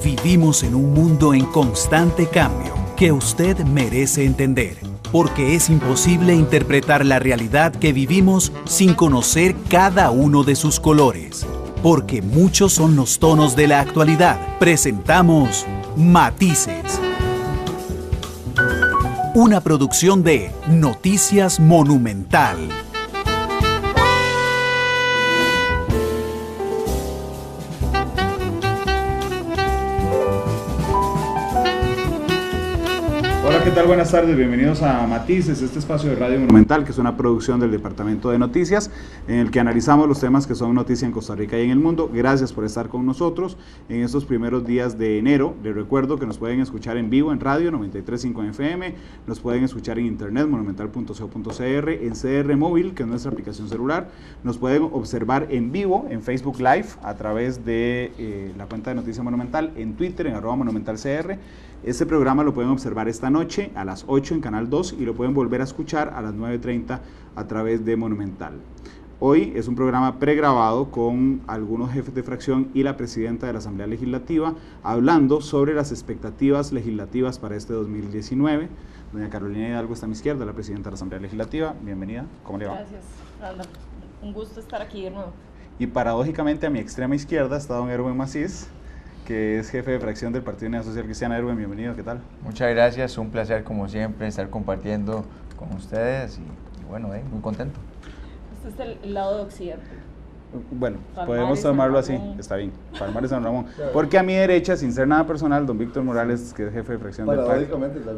Vivimos en un mundo en constante cambio que usted merece entender, porque es imposible interpretar la realidad que vivimos sin conocer cada uno de sus colores. Porque muchos son los tonos de la actualidad. Presentamos Matices. Una producción de Noticias Monumental. Hola, ¿qué tal? Buenas tardes, bienvenidos a Matices, este espacio de Radio Monumental, que es una producción del Departamento de Noticias, en el que analizamos los temas que son noticia en Costa Rica y en el mundo. Gracias por estar con nosotros en estos primeros días de enero. Les recuerdo que nos pueden escuchar en vivo en radio 93.5 FM, nos pueden escuchar en internet, monumental.co.cr, en CR Móvil, que es nuestra aplicación celular, nos pueden observar en vivo en Facebook Live a través de la cuenta de Noticia Monumental, en Twitter, en @monumentalcr. Este programa lo pueden observar esta noche a las 8 en Canal 2 y lo pueden volver a escuchar a las 9:30 a través de Monumental. Hoy es un programa pregrabado con algunos jefes de fracción y la presidenta de la Asamblea Legislativa hablando sobre las expectativas legislativas para este 2019. Doña Carolina Hidalgo está a mi izquierda, la presidenta de la Asamblea Legislativa. Bienvenida, ¿cómo le va? Gracias, Randa. Un gusto estar aquí de nuevo. Y paradójicamente a mi extrema izquierda está don Erwin Macís, que es jefe de fracción del Partido Unidad Social Cristiana. Erwin, bienvenido, ¿qué tal? Muchas gracias, un placer como siempre estar compartiendo con ustedes y bueno, muy contento. Este es el lado de Occidente. Bueno, Palmares, podemos tomarlo así, Ramón. está bien, Palmares San Ramón. Porque a mi derecha, sin ser nada personal, don Víctor Morales, que es jefe de fracción del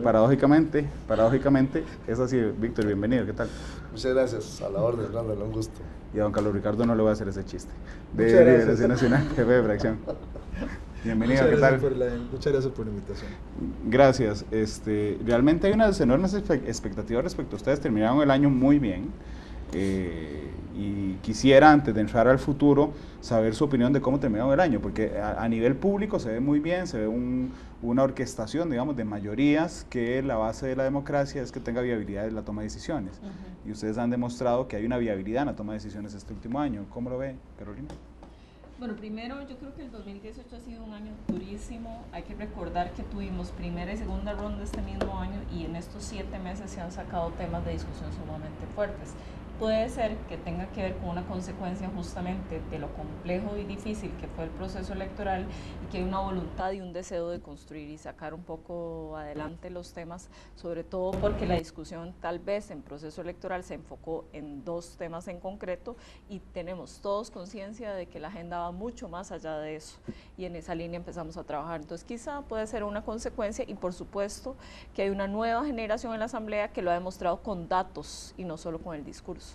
Paradójicamente, paradójicamente, es así. Víctor, bienvenido, ¿qué tal? Muchas gracias, a la orden, Randall, un gusto. Y a don Carlos Ricardo no le voy a hacer ese chiste. De Muchas gracias. Liberación Nacional, jefe de fracción. Bienvenido, Muchas ¿qué tal? Muchas gracias por la invitación. Gracias. Realmente hay unas enormes expectativas respecto a ustedes. Terminaron el año muy bien. Y quisiera, antes de entrar al futuro, saber su opinión de cómo terminaron el año, porque a nivel público se ve muy bien, se ve una orquestación, digamos, de mayorías, que la base de la democracia es que tenga viabilidad en la toma de decisiones. Y ustedes han demostrado que hay una viabilidad en la toma de decisiones este último año. ¿Cómo lo ve, Carolina? Bueno, primero yo creo que el 2018 ha sido un año durísimo. Hay que recordar que tuvimos primera y segunda ronda este mismo año y en estos 7 meses se han sacado temas de discusión sumamente fuertes. Puede ser que tenga que ver con una consecuencia justamente de lo complejo y difícil que fue el proceso electoral y que hay una voluntad y un deseo de construir y sacar un poco adelante los temas, sobre todo porque la discusión tal vez en proceso electoral se enfocó en 2 temas en concreto y tenemos todos conciencia de que la agenda va mucho más allá de eso y en esa línea empezamos a trabajar. Entonces quizá puede ser una consecuencia y por supuesto que hay una nueva generación en la Asamblea que lo ha demostrado con datos y no solo con el discurso.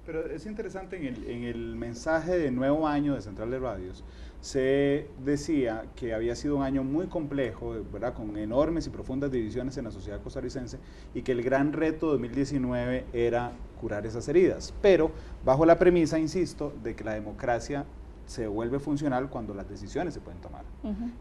Pero es interesante, en el mensaje de nuevo año de Central de Radios, se decía que había sido un año muy complejo, ¿verdad?, con enormes y profundas divisiones en la sociedad costarricense y que el gran reto 2019 era curar esas heridas, pero bajo la premisa, insisto, de que la democracia se vuelve funcional cuando las decisiones se pueden tomar.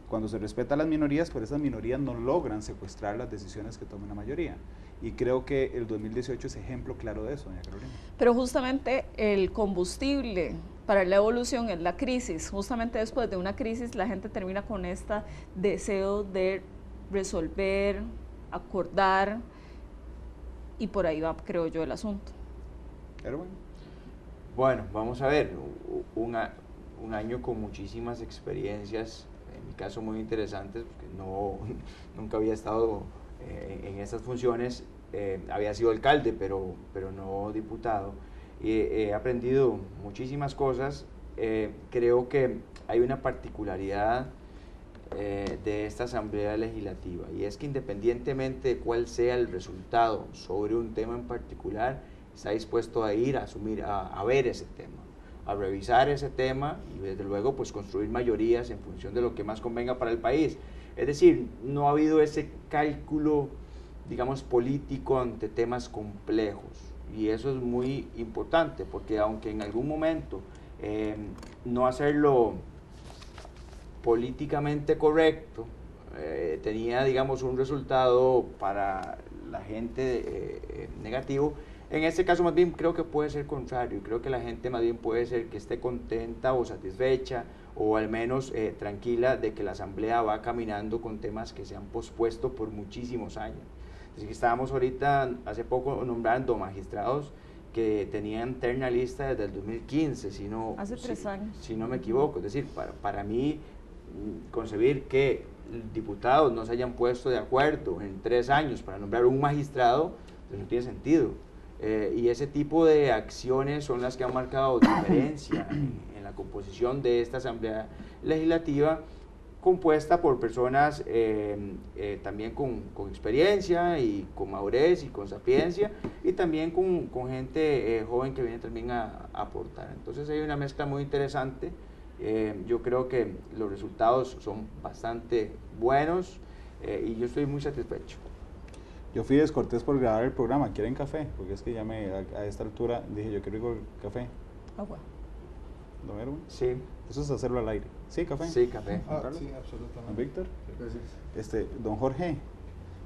Cuando se respeta a las minorías, pues esas minorías no logran secuestrar las decisiones que tome la mayoría. Y creo que el 2018 es ejemplo claro de eso, doña Carolina. Pero justamente el combustible para la evolución es la crisis. Justamente después de una crisis la gente termina con este deseo de resolver, acordar, y por ahí va, creo yo, el asunto. Erwin. Bueno, vamos a ver, un año con muchísimas experiencias, en mi caso muy interesantes, porque nunca había estado en esas funciones, había sido alcalde, pero no diputado, y he aprendido muchísimas cosas. Creo que hay una particularidad de esta Asamblea Legislativa, y es que independientemente de cuál sea el resultado sobre un tema en particular, está dispuesto a ir a asumir, a ver ese tema, a revisar ese tema y desde luego pues construir mayorías en función de lo que más convenga para el país. Es decir, no ha habido ese cálculo, digamos, político ante temas complejos, y eso es muy importante, porque aunque en algún momento no hacerlo políticamente correcto tenía, digamos, un resultado para la gente negativo, En este caso más bien creo que puede ser contrario, creo que la gente más bien puede ser que esté contenta o satisfecha o al menos tranquila de que la Asamblea va caminando con temas que se han pospuesto por muchísimos años. Así que estábamos ahorita hace poco nombrando magistrados que tenían terna lista desde el 2015, Hace 3 años. Si no me equivoco. Es decir, para mí concebir que diputados no se hayan puesto de acuerdo en 3 años para nombrar un magistrado, pues no tiene sentido. Y ese tipo de acciones son las que han marcado diferencia en la composición de esta Asamblea Legislativa, compuesta por personas también con experiencia y con madurez y con sapiencia, y también con gente joven que viene también a aportar. Entonces hay una mezcla muy interesante. Yo creo que los resultados son bastante buenos y yo estoy muy satisfecho. Yo fui descortés por grabar el programa. ¿Quieren café? Porque es que ya a esta altura dije yo quiero café. Agua. ¿Don Erwin? Sí. Eso es hacerlo al aire. ¿Sí, café? Sí, café. Sí, absolutamente. ¿Don Víctor? Gracias. Don Jorge,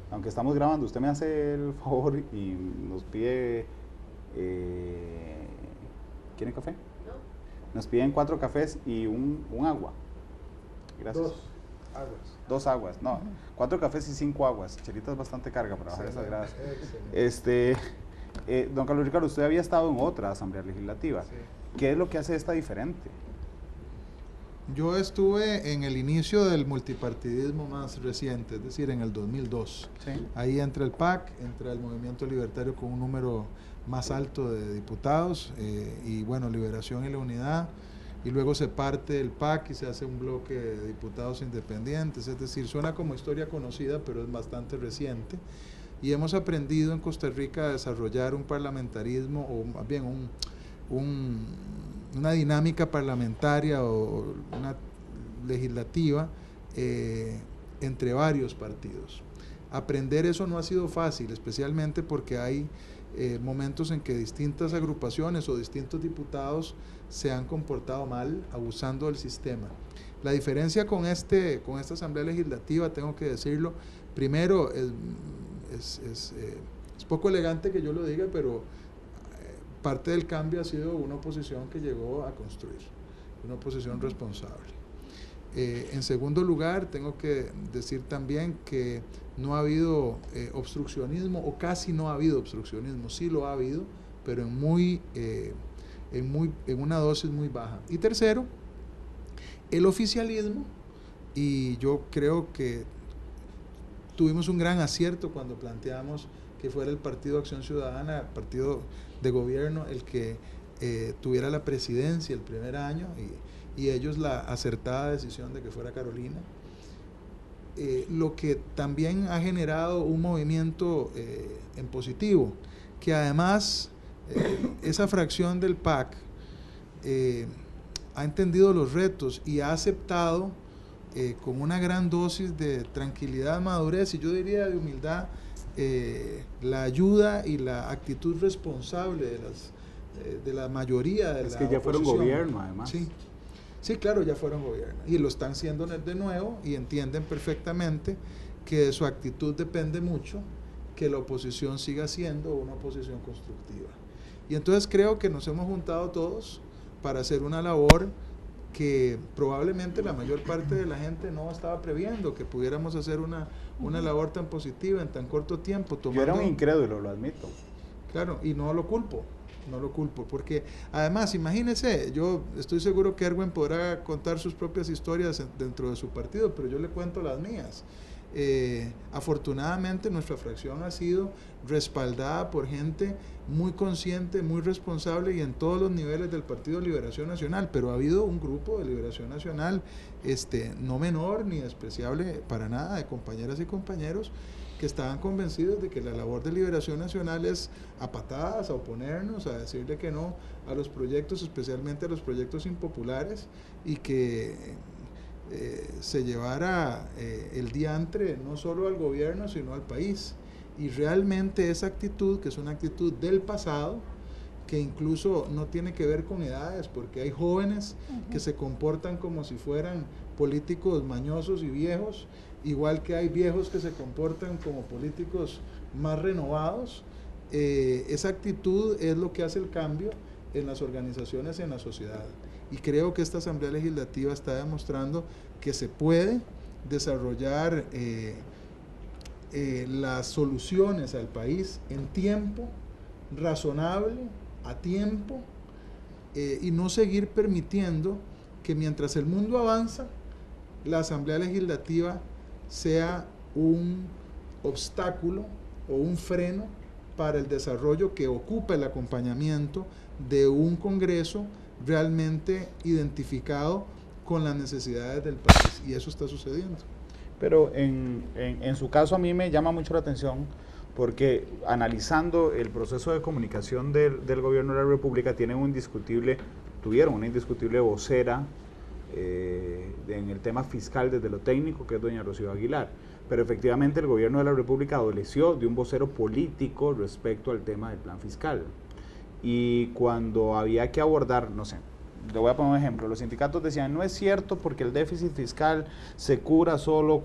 aunque estamos grabando, usted me hace el favor y nos pide... ¿Quieren café? No. Nos piden 4 cafés y un agua. Gracias. 2 aguas. 2 aguas, no. 4 cafés y 5 aguas. Chelita es bastante carga para bajar esas gradas. Don Carlos Ricardo, usted había estado en otra Asamblea Legislativa. Sí. ¿Qué es lo que hace esta diferente? Yo estuve en el inicio del multipartidismo más reciente, es decir, en el 2002. Sí. Ahí entra el PAC, entra el Movimiento Libertario con un número más alto de diputados, y bueno, Liberación y la Unidad, y luego se parte el PAC y se hace un bloque de diputados independientes, es decir, suena como historia conocida, pero es bastante reciente, y hemos aprendido en Costa Rica a desarrollar un parlamentarismo, o más bien una dinámica parlamentaria o una legislativa entre varios partidos. Aprender eso no ha sido fácil, especialmente porque hay momentos en que distintas agrupaciones o distintos diputados se han comportado mal, abusando del sistema. La diferencia con esta Asamblea Legislativa, tengo que decirlo, primero es poco elegante que yo lo diga, pero parte del cambio ha sido una oposición que llegó a construir, una oposición responsable. En segundo lugar, tengo que decir también que no ha habido obstruccionismo, o casi no ha habido obstruccionismo, sí lo ha habido, pero en una dosis muy baja. Y tercero, el oficialismo, y yo creo que tuvimos un gran acierto cuando planteamos que fuera el Partido Acción Ciudadana, el partido de gobierno, el que tuviera la presidencia el primer año, y ellos la acertada decisión de que fuera Carolina, lo que también ha generado un movimiento en positivo, que además esa fracción del PAC ha entendido los retos y ha aceptado con una gran dosis de tranquilidad, madurez y yo diría de humildad, la ayuda y la actitud responsable de la mayoría de la oposición. Es que ya fueron gobierno, además. Sí, claro, ya fueron gobierno y lo están siendo de nuevo, y entienden perfectamente que de su actitud depende mucho que la oposición siga siendo una oposición constructiva. Y entonces creo que nos hemos juntado todos para hacer una labor que probablemente la mayor parte de la gente no estaba previendo, que pudiéramos hacer una labor tan positiva en tan corto tiempo. Yo era un incrédulo, lo admito. Claro, y no lo culpo, porque además, imagínese, yo estoy seguro que Erwin podrá contar sus propias historias dentro de su partido, pero yo le cuento las mías. Afortunadamente nuestra fracción ha sido respaldada por gente muy consciente, muy responsable, y en todos los niveles del Partido de Liberación Nacional, pero ha habido un grupo de Liberación Nacional no menor ni despreciable para nada, de compañeras y compañeros que estaban convencidos de que la labor de Liberación Nacional es a patadas, a oponernos, a decirle que no a los proyectos, especialmente a los proyectos impopulares, y que se llevara el diantre no solo al gobierno sino al país. Y realmente esa actitud, que es una actitud del pasado, que incluso no tiene que ver con edades, porque hay jóvenes que se comportan como si fueran políticos mañosos y viejos, igual que hay viejos que se comportan como políticos más renovados, esa actitud es lo que hace el cambio en las organizaciones y en la sociedad. Y creo que esta Asamblea Legislativa está demostrando que se puede desarrollar las soluciones al país en tiempo razonable, a tiempo, y no seguir permitiendo que mientras el mundo avanza, la Asamblea Legislativa sea un obstáculo o un freno para el desarrollo que ocupa el acompañamiento de un Congreso realmente identificado con las necesidades del país, y eso está sucediendo. Pero en su caso a mí me llama mucho la atención porque analizando el proceso de comunicación del gobierno de la República tuvieron una indiscutible vocera en el tema fiscal desde lo técnico, que es doña Rocío Aguilar, pero efectivamente el gobierno de la República adoleció de un vocero político respecto al tema del plan fiscal, y cuando había que abordar, no sé, le voy a poner un ejemplo, los sindicatos decían, no es cierto porque el déficit fiscal se cura solo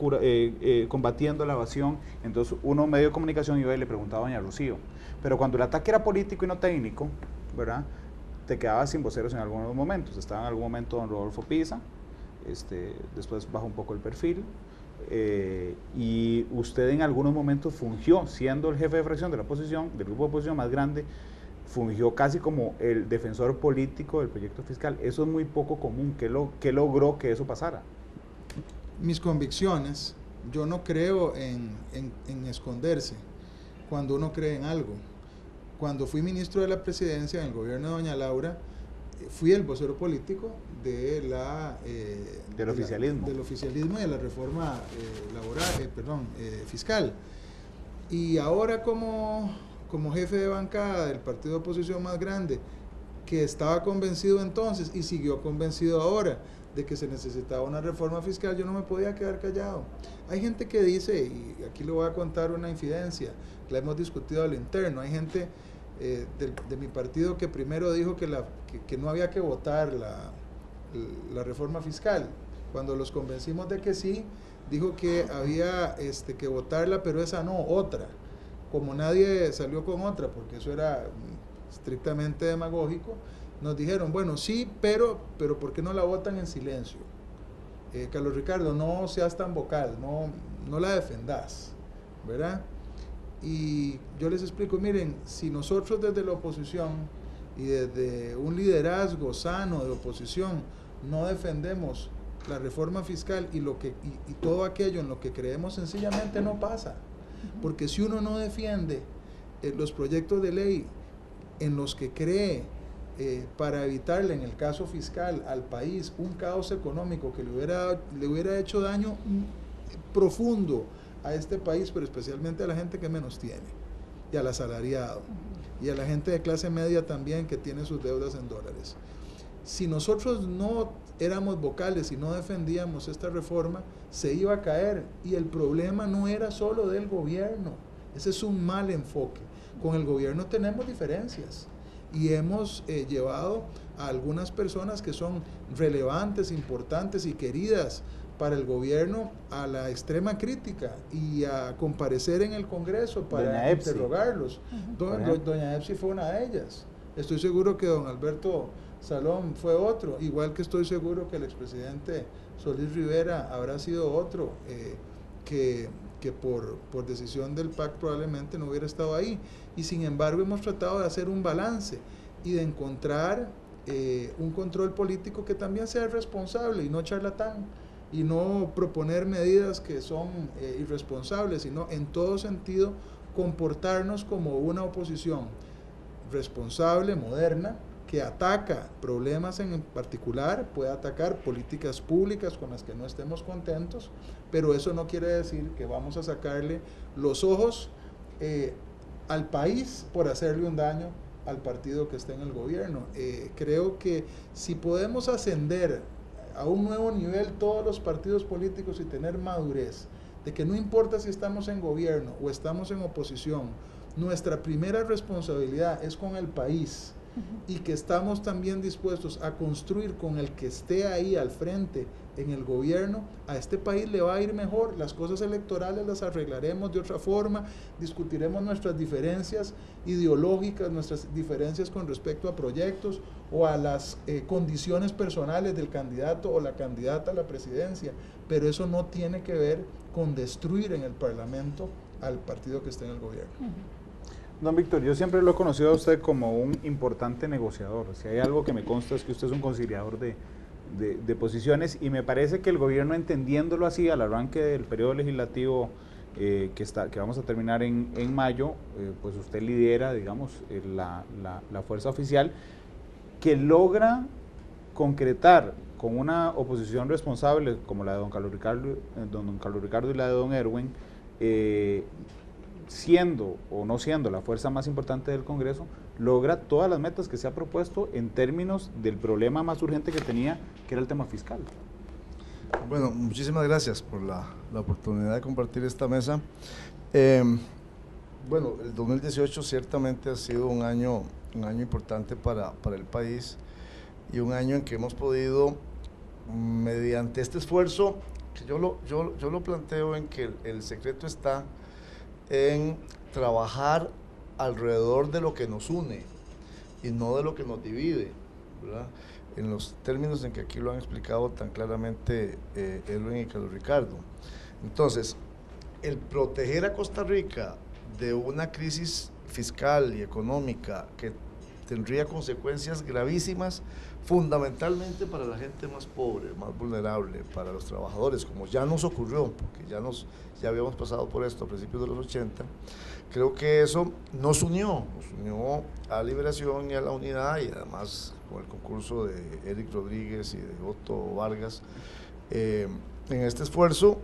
combatiendo la evasión. Entonces uno medio de comunicación iba y le preguntaba a doña Rocío, pero cuando el ataque era político y no técnico, ¿verdad?, te quedabas sin voceros en algunos momentos. Estaba en algún momento don Rodolfo Pisa, después bajó un poco el perfil, y usted en algunos momentos fungió, siendo el jefe de fracción de la oposición, del grupo de oposición más grande, fungió casi como el defensor político del proyecto fiscal. Eso es muy poco común. ¿Qué logró que eso pasara? Mis convicciones, yo no creo en esconderse cuando uno cree en algo. Cuando fui ministro de la presidencia en el gobierno de doña Laura, fui el vocero político del oficialismo y de la reforma fiscal. Y ahora como jefe de bancada del partido de oposición más grande, que estaba convencido entonces y siguió convencido ahora de que se necesitaba una reforma fiscal, yo no me podía quedar callado. Hay gente que dice, y aquí le voy a contar una infidencia, la hemos discutido a lo interno, hay gente de mi partido que primero dijo que no había que votar la reforma fiscal. Cuando los convencimos de que sí, dijo que había que votarla, pero esa no, otra. Como nadie salió con otra, porque eso era estrictamente demagógico, nos dijeron, bueno, sí, pero ¿por qué no la votan en silencio? Carlos Ricardo, no seas tan vocal, no la defendás, ¿verdad? Y yo les explico, miren, si nosotros desde la oposición y desde un liderazgo sano de oposición no defendemos la reforma fiscal y todo aquello en lo que creemos, sencillamente no pasa. Porque si uno no defiende los proyectos de ley en los que cree para evitarle, en el caso fiscal, al país un caos económico que le hubiera hecho daño profundo a este país, pero especialmente a la gente que menos tiene, y al asalariado, y a la gente de clase media también que tiene sus deudas en dólares. Si nosotros no éramos vocales y no defendíamos esta reforma, se iba a caer, y el problema no era solo del gobierno. Ese es un mal enfoque. Con el gobierno tenemos diferencias y hemos llevado a algunas personas que son relevantes, importantes y queridas para el gobierno a la extrema crítica y a comparecer en el Congreso para interrogarlos. Doña Epsi fue una de ellas. Estoy seguro que don Alberto Salón fue otro, igual que estoy seguro que el expresidente Solís Rivera habrá sido otro, que por decisión del PAC probablemente no hubiera estado ahí. Y sin embargo hemos tratado de hacer un balance y de encontrar un control político que también sea responsable y no charlatán, y no proponer medidas que son irresponsables, sino en todo sentido comportarnos como una oposición responsable, moderna, que ataca problemas en particular, puede atacar políticas públicas con las que no estemos contentos, pero eso no quiere decir que vamos a sacarle los ojos al país por hacerle un daño al partido que está en el gobierno. Creo que si podemos ascender a un nuevo nivel todos los partidos políticos y tener madurez, de que no importa si estamos en gobierno o estamos en oposición, nuestra primera responsabilidad es con el país, y que estamos también dispuestos a construir con el que esté ahí al frente en el gobierno, a este país le va a ir mejor. Las cosas electorales las arreglaremos de otra forma, discutiremos nuestras diferencias ideológicas, nuestras diferencias con respecto a proyectos o a las condiciones personales del candidato o la candidata a la presidencia, pero eso no tiene que ver con destruir en el Parlamento al partido que esté en el gobierno. Don Víctor, yo siempre lo he conocido a usted como un importante negociador. Si hay algo que me consta es que usted es un conciliador de posiciones, y me parece que el gobierno, entendiéndolo así al arranque del periodo legislativo que vamos a terminar en mayo, pues usted lidera, digamos, la fuerza oficial que logra concretar con una oposición responsable como la de don Carlos Ricardo y la de don Erwin, siendo o no siendo la fuerza más importante del Congreso, logra todas las metas que se ha propuesto en términos del problema más urgente que tenía, que era el tema fiscal. Bueno, muchísimas gracias por la oportunidad de compartir esta mesa. Bueno, el 2018 ciertamente ha sido un año importante para el país, y un año en que hemos podido, mediante este esfuerzo, que yo lo planteo en que el secreto está en trabajar alrededor de lo que nos une y no de lo que nos divide, ¿verdad? En los términos en que aquí lo han explicado tan claramente Erwin y Carlos Ricardo. Entonces, el proteger a Costa Rica de una crisis fiscal y económica que tendría consecuencias gravísimas, fundamentalmente para la gente más pobre, más vulnerable, para los trabajadores, como ya nos ocurrió, porque ya habíamos pasado por esto a principios de los 80, creo que eso nos unió a Liberación y a la unidad, y además con el concurso de Eric Rodríguez y de Otto Vargas, en este esfuerzo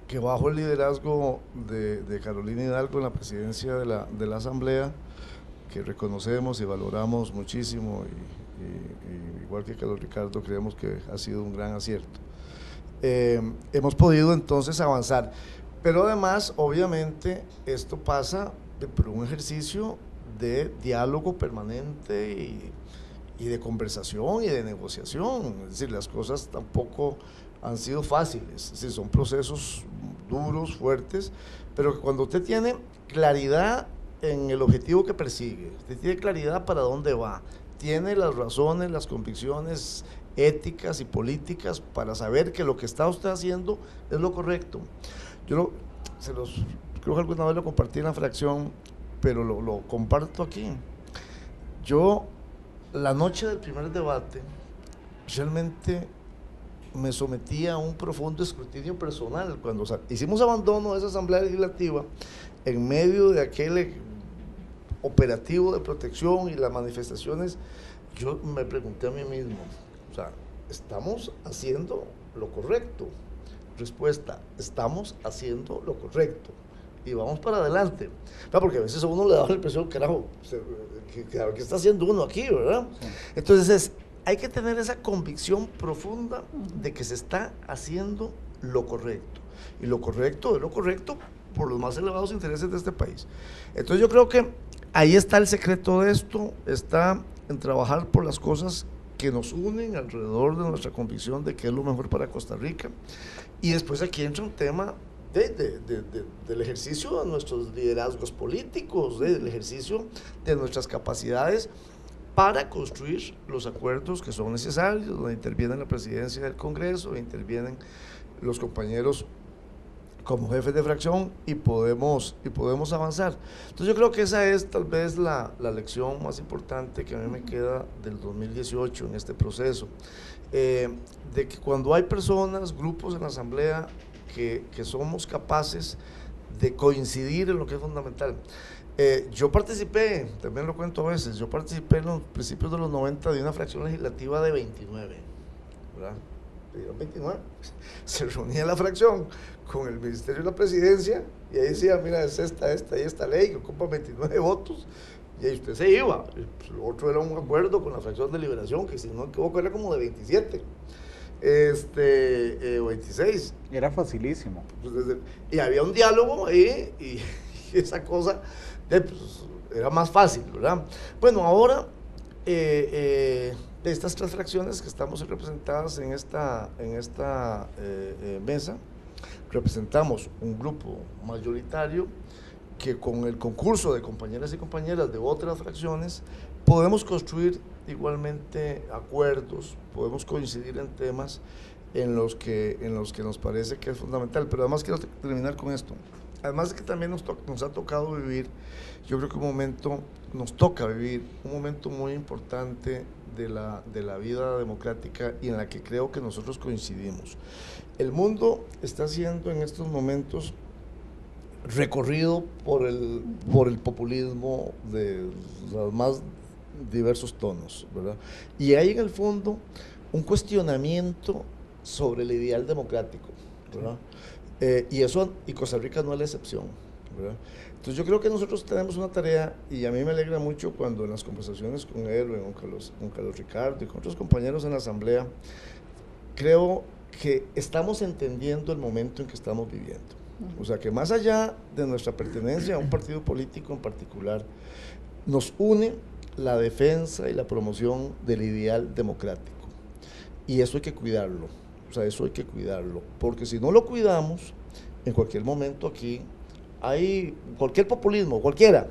que bajo el liderazgo de Carolina Hidalgo en la presidencia de la Asamblea, que reconocemos y valoramos muchísimo, y igual que Carlos Ricardo creemos que ha sido un gran acierto. Hemos podido entonces avanzar, pero además obviamente esto pasa por un ejercicio de diálogo permanente y de conversación y de negociación. Es decir, las cosas tampoco han sido fáciles, es decir, son procesos duros, fuertes, pero cuando usted tiene claridad en el objetivo que persigue, usted tiene claridad para dónde va, tiene las razones, las convicciones éticas y políticas para saber que lo que está usted haciendo es lo correcto. Yo creo que alguna vez lo compartí en la fracción, pero lo comparto aquí. Yo, la noche del primer debate, realmente me sometí a un profundo escrutinio personal. Cuando hicimos abandono de esa asamblea legislativa, en medio de aquel operativo de protección y las manifestaciones, yo me pregunté a mí mismo, o sea, ¿estamos haciendo lo correcto? Respuesta, estamos haciendo lo correcto y vamos para adelante. Porque a veces a uno le da la impresión, carajo, ¿qué está haciendo uno aquí, verdad? Sí. Entonces hay que tener esa convicción profunda de que se está haciendo lo correcto, y lo correcto es lo correcto por los más elevados intereses de este país. Entonces yo creo que ahí está el secreto de esto, está en trabajar por las cosas que nos unen alrededor de nuestra convicción de que es lo mejor para Costa Rica. Y después aquí entra un tema del ejercicio de nuestros liderazgos políticos, del ejercicio de nuestras capacidades para construir los acuerdos que son necesarios, donde interviene la presidencia del Congreso, intervienen los compañeros como jefes de fracción, y podemos avanzar. Entonces yo creo que esa es tal vez la lección más importante que a mí me queda del 2018 en este proceso, de que cuando hay personas, grupos en la asamblea que somos capaces de coincidir en lo que es fundamental. Yo participé, también lo cuento a veces, yo participé en los principios de los 90 de una fracción legislativa de 29, ¿verdad? 29, se reunía la fracción con el Ministerio de la Presidencia y ahí decía, mira, es esta y esta ley que ocupa 29 votos, y ahí usted se iba. Lo otro era un acuerdo con la fracción de Liberación, que si no me equivoco era como de 27 o 26. Era facilísimo. Y había un diálogo ahí, y esa cosa pues, era más fácil, ¿verdad? Bueno, ahora de estas 3 fracciones que estamos representadas en esta mesa, representamos un grupo mayoritario que con el concurso de compañeras y compañeras de otras fracciones podemos construir igualmente acuerdos, podemos coincidir en temas en los que nos parece que es fundamental. Pero además quiero terminar con esto. Además de que también nos ha tocado vivir, yo creo que nos toca vivir un momento muy importante de la vida democrática y en la que creo que nosotros coincidimos. El mundo está siendo en estos momentos recorrido por el populismo de los más diversos tonos, ¿verdad? Y hay en el fondo un cuestionamiento sobre el ideal democrático, ¿verdad? Y Costa Rica no es la excepción, ¿verdad? Entonces yo creo que nosotros tenemos una tarea, y a mí me alegra mucho cuando en las conversaciones con Edwin, con Carlos Ricardo y con otros compañeros en la asamblea, creo que estamos entendiendo el momento en que estamos viviendo. O sea, que más allá de nuestra pertenencia a un partido político en particular, nos une la defensa y la promoción del ideal democrático. Y eso hay que cuidarlo, o sea, eso hay que cuidarlo, porque si no lo cuidamos, en cualquier momento aquí hay cualquier populismo, cualquiera,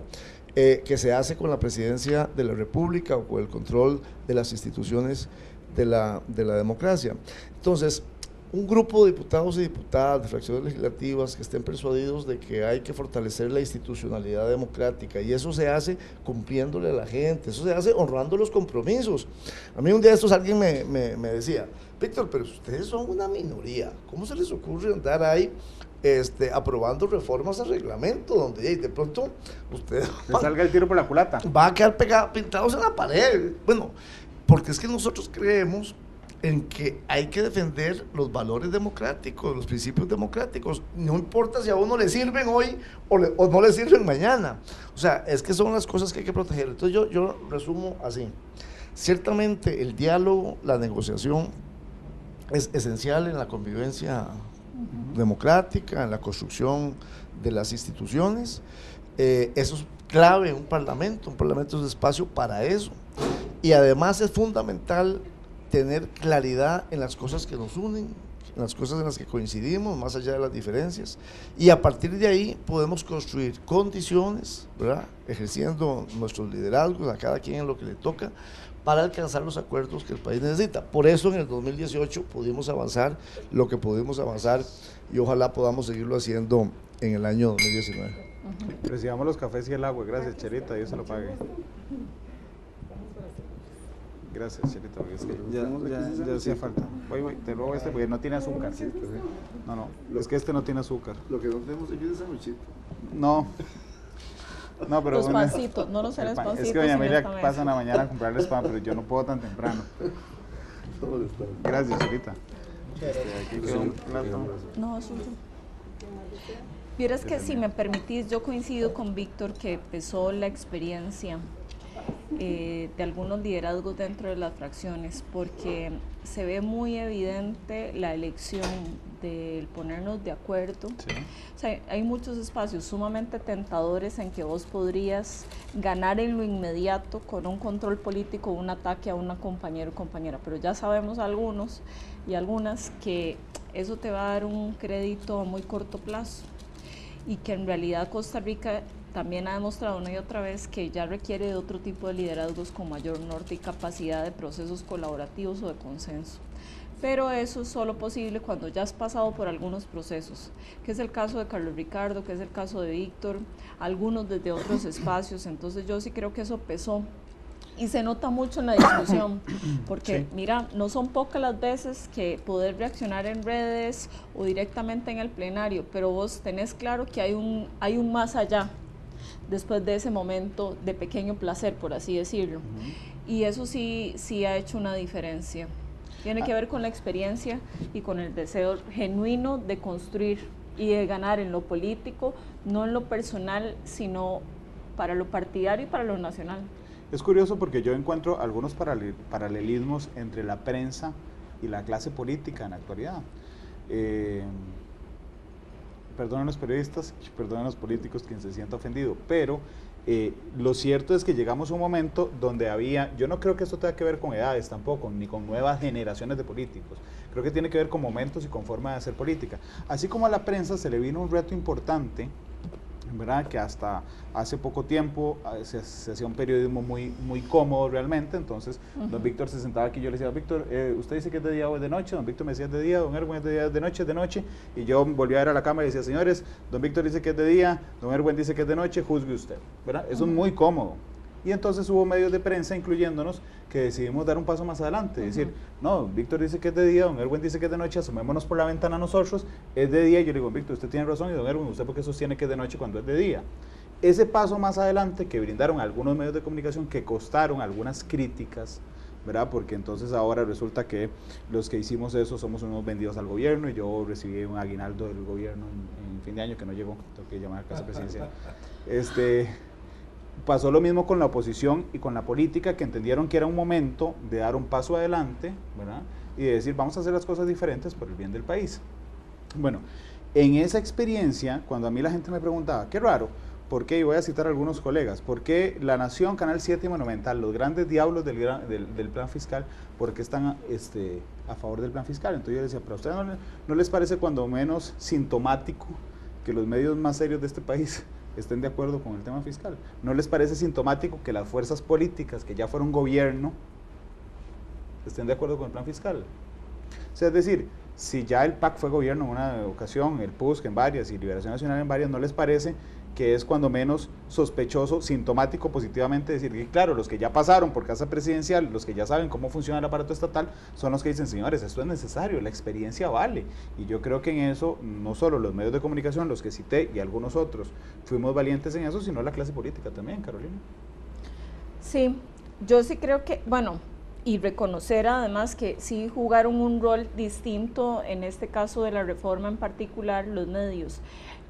que se hace con la presidencia de la República o con el control de las instituciones de la democracia. Entonces, un grupo de diputados y diputadas de fracciones legislativas que estén persuadidos de que hay que fortalecer la institucionalidad democrática, y eso se hace cumpliéndole a la gente, eso se hace honrando los compromisos. A mí un día de estos alguien me decía, Víctor, pero ustedes son una minoría, ¿cómo se les ocurre andar ahí aprobando reformas al reglamento donde de pronto ustedes salga el tiro por la culata? Va a quedar pintados en la pared. Bueno, porque es que nosotros creemos en que hay que defender los valores democráticos, los principios democráticos, no importa si a uno le sirven hoy o no le sirven mañana. O sea, es que son las cosas que hay que proteger. Entonces yo resumo así: ciertamente el diálogo, la negociación es esencial en la convivencia democrática, en la construcción de las instituciones. Eso es clave en un parlamento es un espacio para eso, y además es fundamental tener claridad en las cosas que nos unen, en las cosas en las que coincidimos, más allá de las diferencias, y a partir de ahí podemos construir condiciones, ¿verdad?, ejerciendo nuestros liderazgos, a cada quien en lo que le toca, para alcanzar los acuerdos que el país necesita. Por eso en el 2018 pudimos avanzar lo que pudimos avanzar, y ojalá podamos seguirlo haciendo en el año 2019. Recibamos los cafés y el agua. Gracias, Cherita, Dios se lo pague. Gracias, Cherita, porque es que ya hacía falta. Voy, te lo hago porque no tiene azúcar. ¿Sí? No, es que no tiene azúcar. Lo que no tenemos aquí es sanguichito. No, pero los pancitos, no los eres pancitos. Es que doña Amelia pasa en la mañana a comprarles pan, pero yo no puedo tan temprano. Gracias, Cherita. Aquí quedó un plato. No, es suyo. Vieras que si me permitís, yo coincido con Víctor que empezó la experiencia de algunos liderazgos dentro de las fracciones, porque se ve muy evidente la elección de ponernos de acuerdo. Sí. O sea, hay muchos espacios sumamente tentadores en que vos podrías ganar en lo inmediato con un control político, un ataque a una compañero o compañera, pero ya sabemos algunos y algunas que eso te va a dar un crédito a muy corto plazo, y que en realidad Costa Rica también ha demostrado una y otra vez que ya requiere de otro tipo de liderazgos con mayor norte y capacidad de procesos colaborativos o de consenso. Pero eso es solo posible cuando ya has pasado por algunos procesos, que es el caso de Carlos Ricardo, que es el caso de Víctor, algunos desde otros espacios. Entonces yo sí creo que eso pesó. Y se nota mucho en la discusión, porque sí, mira, no son pocas las veces que poder reaccionar en redes o directamente en el plenario, pero vos tenés claro que hay un más allá después de ese momento de pequeño placer, por así decirlo. Y eso sí ha hecho una diferencia. Tiene que ver con la experiencia y con el deseo genuino de construir y de ganar en lo político, no en lo personal, sino para lo partidario y para lo nacional. Es curioso porque yo encuentro algunos paralelismos entre la prensa y la clase política en la actualidad. perdonen los periodistas, perdonen los políticos quien se sienta ofendido, pero lo cierto es que llegamos a un momento donde había, yo no creo que esto tenga que ver con edades tampoco, ni con nuevas generaciones de políticos, creo que tiene que ver con momentos y con forma de hacer política. Así como a la prensa se le vino un reto importante, ¿verdad? Que hasta hace poco tiempo se hacía un periodismo muy cómodo realmente, entonces don Víctor se sentaba aquí y yo le decía, Víctor, ¿usted dice que es de día o es de noche? Don Víctor me decía es de día, don Erwin es de día, es de noche, y yo volvía a ver a la cámara y decía, señores, don Víctor dice que es de día, don Erwin dice que es de noche, juzgue usted, ¿verdad? Eso es muy cómodo. Y entonces hubo medios de prensa, incluyéndonos, que decidimos dar un paso más adelante, decir, no, Víctor dice que es de día, don Erwin dice que es de noche, asomémonos por la ventana nosotros, es de día, y yo le digo, Víctor, usted tiene razón, y don Erwin, ¿usted por qué sostiene que es de noche cuando es de día? Ese paso más adelante que brindaron algunos medios de comunicación que costaron algunas críticas, ¿verdad? Porque entonces ahora resulta que los que hicimos eso somos unos vendidos al gobierno, y yo recibí un aguinaldo del gobierno en fin de año que no llegó, tengo que llamar a casa presidencial. Pasó lo mismo con la oposición y con la política, que entendieron que era un momento de dar un paso adelante, ¿verdad? Y de decir, vamos a hacer las cosas diferentes por el bien del país. Bueno, en esa experiencia, cuando a mí la gente me preguntaba, qué raro, ¿por qué? Y voy a citar a algunos colegas, ¿por qué La Nación, Canal 7 y Monumental, los grandes diablos del plan fiscal, por qué están a favor del plan fiscal? Entonces yo decía, pero a ustedes no les parece cuando menos sintomático que los medios más serios de este país estén de acuerdo con el tema fiscal? ¿No les parece sintomático que las fuerzas políticas que ya fueron gobierno estén de acuerdo con el plan fiscal? O sea, es decir, si ya el PAC fue gobierno en una ocasión, el PUSC en varias y Liberación Nacional en varias, ¿no les parece que es cuando menos sospechoso, sintomático positivamente decir que claro, los que ya pasaron por casa presidencial, los que ya saben cómo funciona el aparato estatal, son los que dicen, señores, esto es necesario, la experiencia vale? Y yo creo que en eso, no solo los medios de comunicación, los que cité y algunos otros, fuimos valientes en eso, sino la clase política también, Carolina. Sí, yo sí creo que, bueno, y reconocer además que sí jugaron un rol distinto en este caso de la reforma en particular los medios.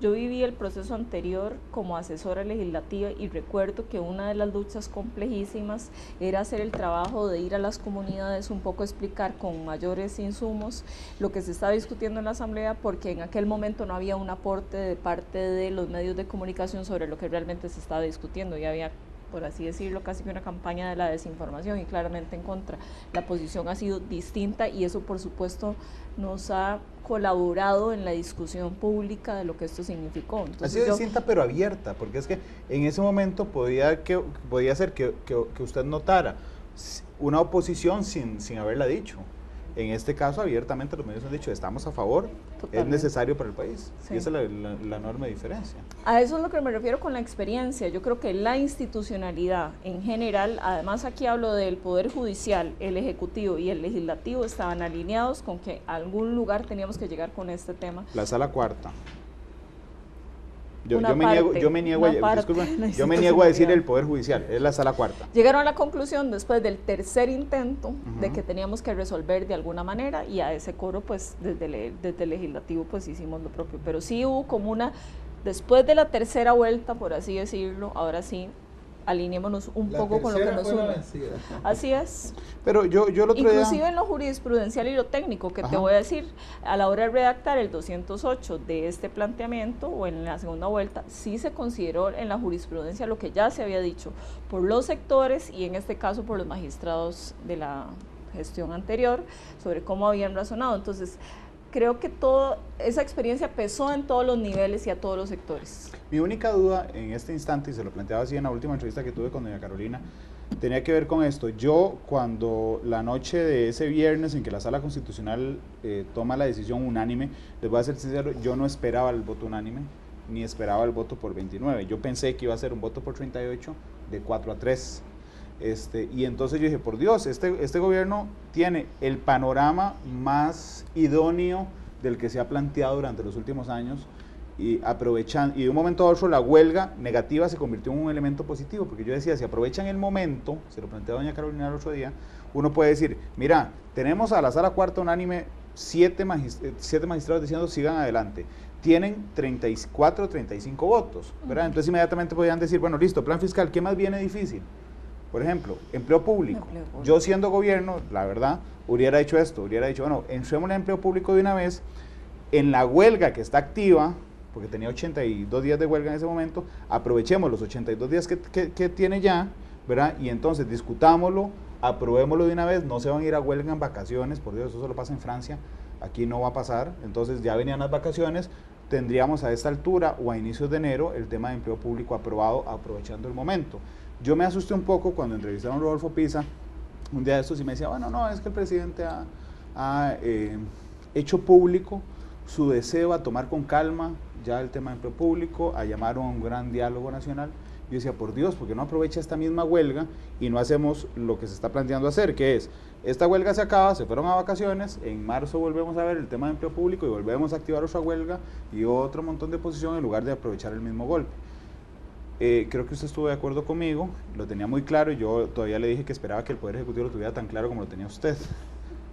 Yo viví el proceso anterior como asesora legislativa y recuerdo que una de las luchas complejísimas era hacer el trabajo de ir a las comunidades, un poco explicar con mayores insumos lo que se estaba discutiendo en la asamblea, porque en aquel momento no había un aporte de parte de los medios de comunicación sobre lo que realmente se estaba discutiendo, y había, por así decirlo, casi que una campaña de la desinformación y claramente en contra. La posición ha sido distinta y eso por supuesto nos ha colaborado en la discusión pública de lo que esto significó. Entonces, ha sido distinta pero abierta, porque es que en ese momento podía ser que usted notara una oposición sin haberla dicho. En este caso, abiertamente los medios han dicho, estamos a favor, totalmente, es necesario para el país. Sí. Y esa es la enorme diferencia. A eso es lo que me refiero con la experiencia. Yo creo que la institucionalidad en general, además aquí hablo del Poder Judicial, el Ejecutivo y el Legislativo, estaban alineados con que a algún lugar teníamos que llegar con este tema. La Sala Cuarta. Yo me niego a decir el Poder Judicial, es la Sala Cuarta. Llegaron a la conclusión después del tercer intento de que teníamos que resolver de alguna manera, y a ese coro pues desde el Legislativo pues hicimos lo propio, pero sí hubo como después de la tercera vuelta, por así decirlo, ahora sí, alineémonos un poco con lo que nos une. Así es. Pero yo el otro inclusive en lo jurisprudencial y lo técnico, que te voy a decir, a la hora de redactar el 208 de este planteamiento, o en la segunda vuelta, sí se consideró en la jurisprudencia lo que ya se había dicho por los sectores y en este caso por los magistrados de la gestión anterior, sobre cómo habían razonado. Entonces, creo que toda esa experiencia pesó en todos los niveles y a todos los sectores. Mi única duda en este instante, y se lo planteaba así en la última entrevista que tuve con doña Carolina, tenía que ver con esto. Yo, cuando la noche de ese viernes en que la Sala Constitucional toma la decisión unánime, les voy a ser sincero, yo no esperaba el voto unánime, ni esperaba el voto por 29. Yo pensé que iba a ser un voto por 38 de 4-3. Y entonces yo dije, por Dios, este gobierno tiene el panorama más idóneo del que se ha planteado durante los últimos años, y aprovechan, y de un momento a otro la huelga negativa se convirtió en un elemento positivo, porque yo decía, si aprovechan el momento, se lo planteó doña Carolina el otro día, uno puede decir, mira, tenemos a la Sala Cuarta unánime 7 magistrados diciendo sigan adelante, tienen 34, 35 votos, ¿verdad? Entonces inmediatamente podían decir, bueno, listo, plan fiscal, ¿qué más viene difícil? Por ejemplo, empleo público. Yo siendo gobierno, la verdad, hubiera hecho esto, hubiera dicho, bueno, entremos en el empleo público de una vez, en la huelga que está activa, porque tenía 82 días de huelga en ese momento, aprovechemos los 82 días que tiene ya, ¿verdad? Y entonces discutámoslo, aprobémoslo de una vez, no se van a ir a huelga en vacaciones, por Dios, eso solo pasa en Francia, aquí no va a pasar, entonces ya venían las vacaciones, tendríamos a esta altura o a inicios de enero el tema de empleo público aprobado, aprovechando el momento. Yo me asusté un poco cuando entrevistaron a Rodolfo Pisa un día de estos y me decía, bueno, no, es que el presidente ha hecho público su deseo a tomar con calma ya el tema de empleo público, a llamar a un gran diálogo nacional. Yo decía, por Dios, ¿por qué no aprovecha esta misma huelga y no hacemos lo que se está planteando hacer, que es, esta huelga se acaba, se fueron a vacaciones, en marzo volvemos a ver el tema de empleo público y volvemos a activar otra huelga y otro montón de oposición en lugar de aprovechar el mismo golpe? Creo que usted estuvo de acuerdo conmigo, lo tenía muy claro y yo todavía le dije que esperaba que el Poder Ejecutivo lo tuviera tan claro como lo tenía usted.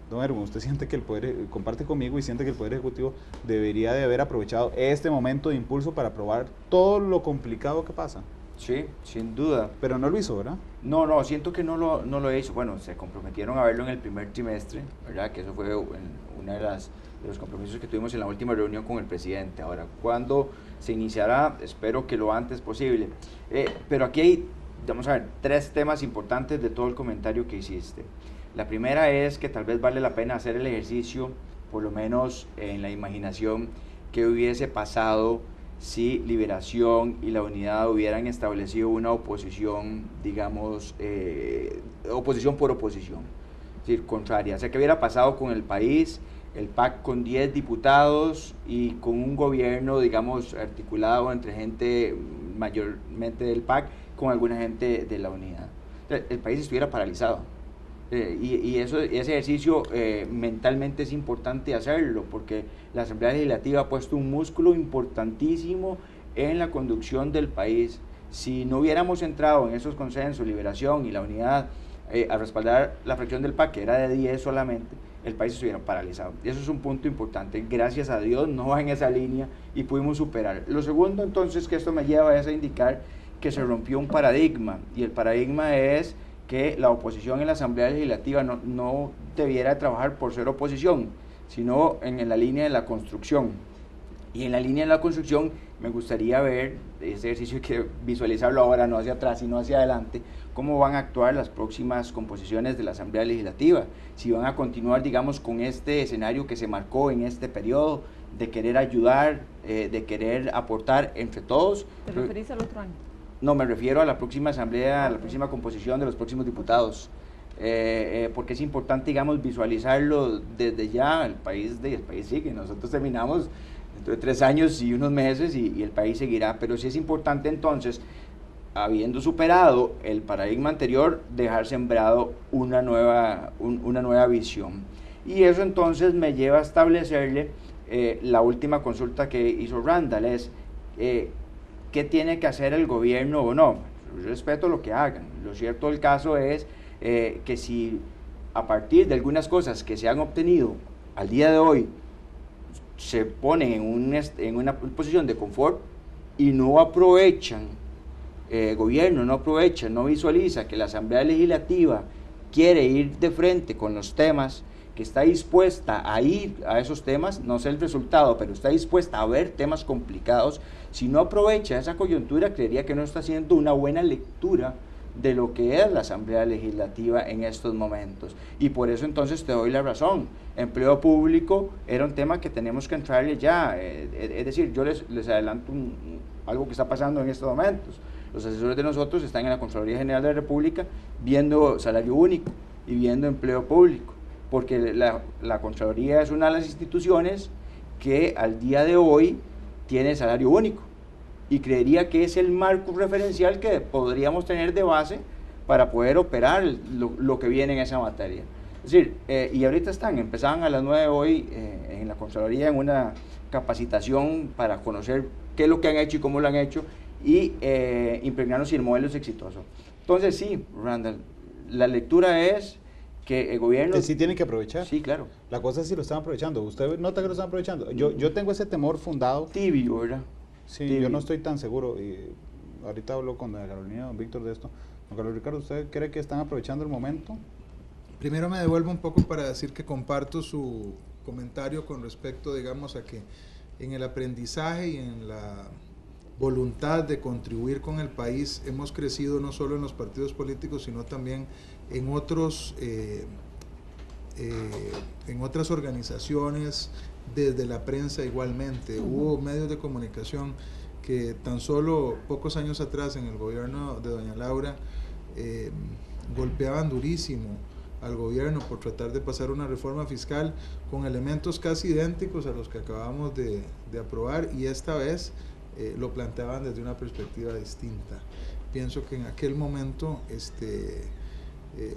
Don Erwin, usted siente que el Poder, comparte conmigo y siente que el Poder Ejecutivo debería de haber aprovechado este momento de impulso para aprobar todo lo complicado que pasa. Sí, sin duda. Pero no lo hizo, ¿verdad? No, siento que no lo hizo. Bueno, se comprometieron a verlo en el primer trimestre, ¿verdad? Que eso fue una de los compromisos que tuvimos en la última reunión con el presidente. Ahora, ¿cuándo se iniciará? Espero que lo antes posible. Pero aquí hay, vamos a ver, 3 temas importantes de todo el comentario que hiciste. La primera es que tal vez vale la pena hacer el ejercicio, por lo menos en la imaginación, que hubiese pasado si Liberación y la Unidad hubieran establecido una oposición, digamos, oposición por oposición, es decir, contraria. O sea, ¿qué hubiera pasado con el país, el PAC con 10 diputados y con un gobierno, digamos, articulado entre gente mayormente del PAC con alguna gente de la Unidad? O sea, el país estuviera paralizado. Ese ejercicio mentalmente es importante hacerlo, porque la Asamblea Legislativa ha puesto un músculo importantísimo en la conducción del país. Si no hubiéramos entrado en esos consensos, Liberación y la Unidad, a respaldar la fracción del PAC, que era de 10 solamente, el país estuviera paralizado. Y eso es un punto importante. Gracias a Dios no va en esa línea y pudimos superar. Lo segundo, entonces, que esto me lleva es a indicar que se rompió un paradigma, y el paradigma es que la oposición en la Asamblea Legislativa no debiera trabajar por ser oposición, sino en la línea de la construcción. Y en la línea de la construcción me gustaría ver, ese ejercicio hay que visualizarlo ahora, no hacia atrás, sino hacia adelante, cómo van a actuar las próximas composiciones de la Asamblea Legislativa. Si van a continuar, digamos, con este escenario que se marcó en este periodo, de querer ayudar, de querer aportar entre todos. ¿Te referís al otro año? No, me refiero a la próxima asamblea, a la próxima composición de los próximos diputados, porque es importante, digamos, visualizarlo desde ya. El país sigue, nosotros terminamos dentro de 3 años y unos meses y el país seguirá, pero sí es importante entonces, habiendo superado el paradigma anterior, dejar sembrado una nueva visión. Y eso entonces me lleva a establecerle la última consulta que hizo Randall, es ¿qué tiene que hacer el gobierno o no? Yo respeto lo que hagan. Lo cierto del caso es que si a partir de algunas cosas que se han obtenido al día de hoy se ponen en una posición de confort y no aprovechan, gobierno no aprovecha, no visualiza que la Asamblea Legislativa quiere ir de frente con los temas, que está dispuesta a ir a esos temas, no sé el resultado, pero está dispuesta a ver temas complicados, si no aprovecha esa coyuntura, creería que no está haciendo una buena lectura de lo que es la Asamblea Legislativa en estos momentos. Y por eso entonces te doy la razón. Empleo público era un tema que tenemos que entrarle ya. Es decir, yo les adelanto algo que está pasando en estos momentos. Los asesores de nosotros están en la Contraloría General de la República viendo salario único y viendo empleo público, porque la Contraloría es una de las instituciones que al día de hoy tiene salario único, y creería que es el marco referencial que podríamos tener de base para poder operar lo que viene en esa materia. Es decir, y ahorita empezaban a las 9 hoy en la Contraloría en una capacitación para conocer qué es lo que han hecho y cómo lo han hecho, y impregnarnos si el modelo es exitoso. Entonces sí, Randall, la lectura es que el gobierno... Que sí tiene que aprovechar. Sí, claro. La cosa es si lo están aprovechando. ¿Usted nota que lo están aprovechando? Yo tengo ese temor fundado. Tibio, ¿verdad? Sí, Tibio. yo no estoy tan seguro. Y ahorita hablo con doña Carolina, don Víctor, de esto. Don Carlos Ricardo, ¿usted cree que están aprovechando el momento? Primero me devuelvo un poco para decir que comparto su comentario con respecto, digamos, a que en el aprendizaje y en la voluntad de contribuir con el país hemos crecido no solo en los partidos políticos, sino también en otras organizaciones, desde la prensa igualmente. Hubo medios de comunicación que tan solo pocos años atrás en el gobierno de doña Laura golpeaban durísimo al gobierno por tratar de pasar una reforma fiscal con elementos casi idénticos a los que acabamos de aprobar, y esta vez lo planteaban desde una perspectiva distinta. Pienso que en aquel momento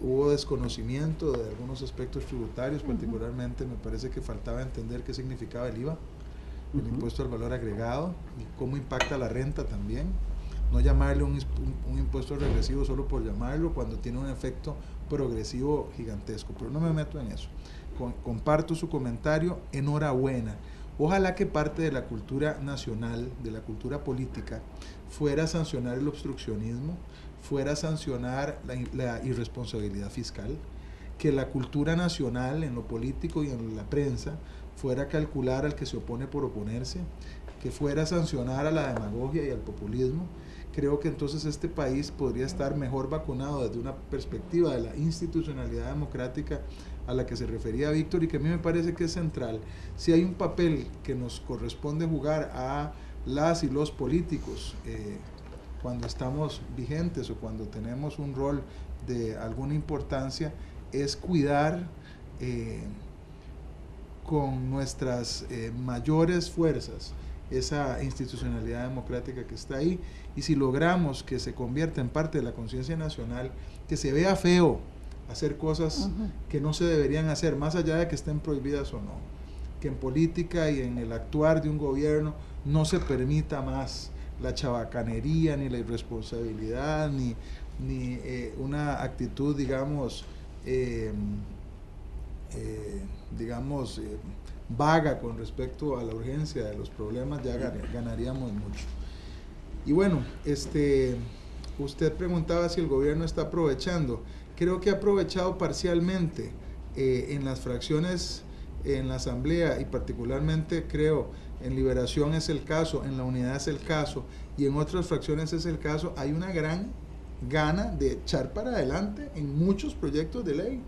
hubo desconocimiento de algunos aspectos tributarios, particularmente me parece que faltaba entender qué significaba el IVA, el impuesto al valor agregado, y cómo impacta la renta también. No llamarle un impuesto regresivo solo por llamarlo, cuando tiene un efecto progresivo gigantesco, pero no me meto en eso. Comparto su comentario, enhorabuena. Ojalá que parte de la cultura nacional, de la cultura política, fuera sancionar el obstruccionismo, fuera sancionar la irresponsabilidad fiscal, que la cultura nacional en lo político y en la prensa fuera calcular al que se opone por oponerse, que fuera sancionar a la demagogia y al populismo. Creo que entonces este país podría estar mejor vacunado desde una perspectiva de la institucionalidad democrática a la que se refería Víctor, y que a mí me parece que es central. Si hay un papel que nos corresponde jugar a las y los políticos cuando estamos vigentes o cuando tenemos un rol de alguna importancia, es cuidar con nuestras mayores fuerzas esa institucionalidad democrática que está ahí, y si logramos que se convierta en parte de la conciencia nacional, que se vea feo hacer cosas que no se deberían hacer, más allá de que estén prohibidas o no, que en política y en el actuar de un gobierno no se permita más la chabacanería, ni la irresponsabilidad, ni una actitud, digamos, vaga con respecto a la urgencia de los problemas, ya ganaríamos mucho. Y bueno, usted preguntaba si el gobierno está aprovechando. Creo que ha aprovechado parcialmente en las fracciones, en la asamblea, y particularmente creo en Liberación es el caso, en la Unidad es el caso, y en otras fracciones es el caso. Hay una gran gana de echar para adelante en muchos proyectos de ley.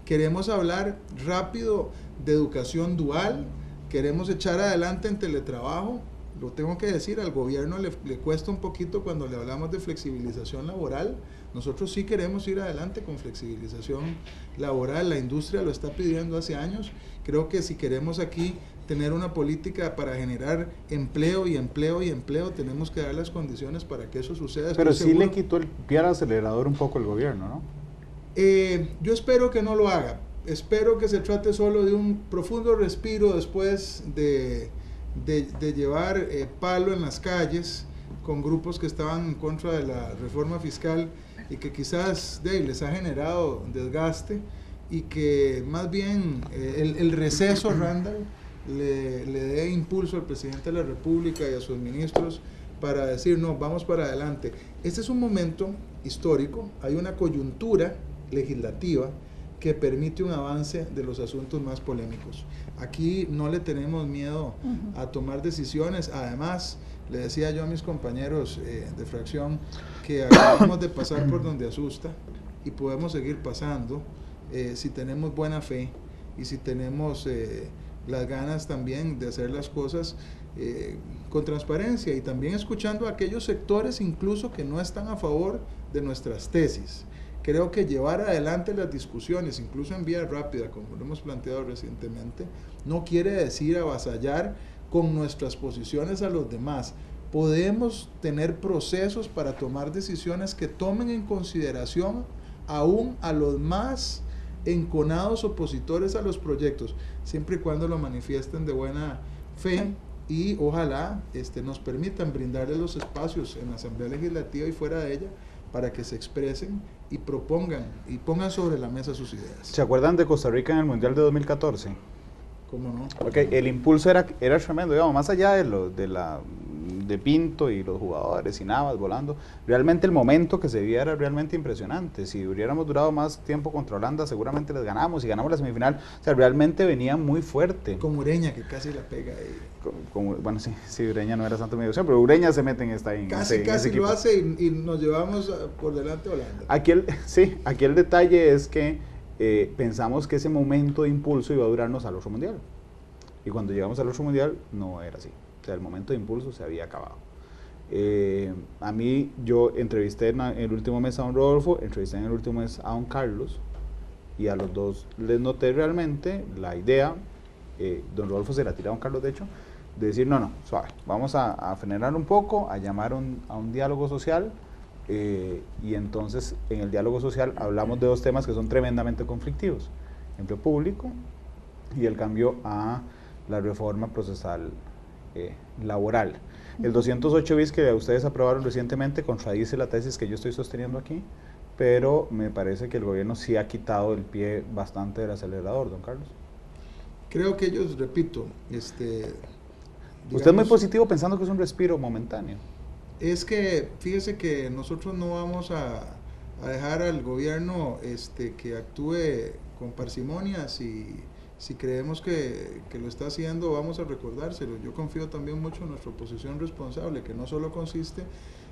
Queremos hablar rápido de educación dual, queremos echar adelante en teletrabajo. Lo tengo que decir, al gobierno le cuesta un poquito cuando le hablamos de flexibilización laboral. Nosotros sí queremos ir adelante con flexibilización laboral, la industria lo está pidiendo hace años. Creo que si queremos aquí tener una política para generar empleo y empleo y empleo, tenemos que dar las condiciones para que eso suceda. Pero sí le quitó el pie al acelerador un poco el gobierno, ¿no? Yo espero que no lo haga. Espero que se trate solo de un profundo respiro después de llevar palo en las calles con grupos que estaban en contra de la reforma fiscal, y que quizás les ha generado desgaste, y que más bien el receso, Randall, le dé impulso al presidente de la República y a sus ministros para decir, no, vamos para adelante. Este es un momento histórico, hay una coyuntura legislativa que permite un avance de los asuntos más polémicos. Aquí no le tenemos miedo a tomar decisiones. Además, le decía yo a mis compañeros de fracción que acabamos de pasar por donde asusta, y podemos seguir pasando si tenemos buena fe y si tenemos las ganas también de hacer las cosas con transparencia, y también escuchando a aquellos sectores incluso que no están a favor de nuestras tesis. Creo que llevar adelante las discusiones, incluso en vía rápida, como lo hemos planteado recientemente, no quiere decir avasallar con nuestras posiciones a los demás. Podemos tener procesos para tomar decisiones que tomen en consideración aún a los más enconados opositores a los proyectos, siempre y cuando lo manifiesten de buena fe, y ojalá nos permitan brindarles los espacios en la Asamblea Legislativa y fuera de ella para que se expresen y propongan y pongan sobre la mesa sus ideas. ¿Se acuerdan de Costa Rica en el Mundial de 2014? ¿Cómo no? Okay, el impulso era tremendo, digamos, más allá de de Pinto y los jugadores y Navas volando. Realmente el momento que se vio era realmente impresionante. Si hubiéramos durado más tiempo contra Holanda, seguramente les ganamos y ganamos la semifinal. O sea, realmente venía muy fuerte. Con Ureña, que casi la pega ahí. Bueno, sí, Ureña no era santo medio opción, pero Ureña se mete en esta. Casi lo hace y nos llevamos por delante a Holanda. Aquí el detalle es que pensamos que ese momento de impulso iba a durarnos al otro mundial. Y cuando llegamos al otro mundial, no era así. O sea, el momento de impulso se había acabado. A mí, yo entrevisté en el último mes a don Rodolfo, entrevisté en el último mes a don Carlos, y a los dos les noté realmente la idea, don Rodolfo se la tira a don Carlos de hecho, de decir, no, suave, vamos a frenar un poco, a llamar a un diálogo social, y entonces en el diálogo social hablamos de dos temas que son tremendamente conflictivos: empleo público y el cambio a la reforma procesal laboral. El 208 bis que ustedes aprobaron recientemente contradice la tesis que yo estoy sosteniendo aquí, pero me parece que el gobierno sí ha quitado el pie bastante del acelerador, don Carlos. Creo que ellos, repito, usted es muy positivo pensando que es un respiro momentáneo. Es que fíjese que nosotros no vamos a dejar al gobierno que actúe con parsimonia. Si creemos que lo está haciendo, vamos a recordárselo. Yo confío también mucho en nuestra oposición responsable, que no solo consiste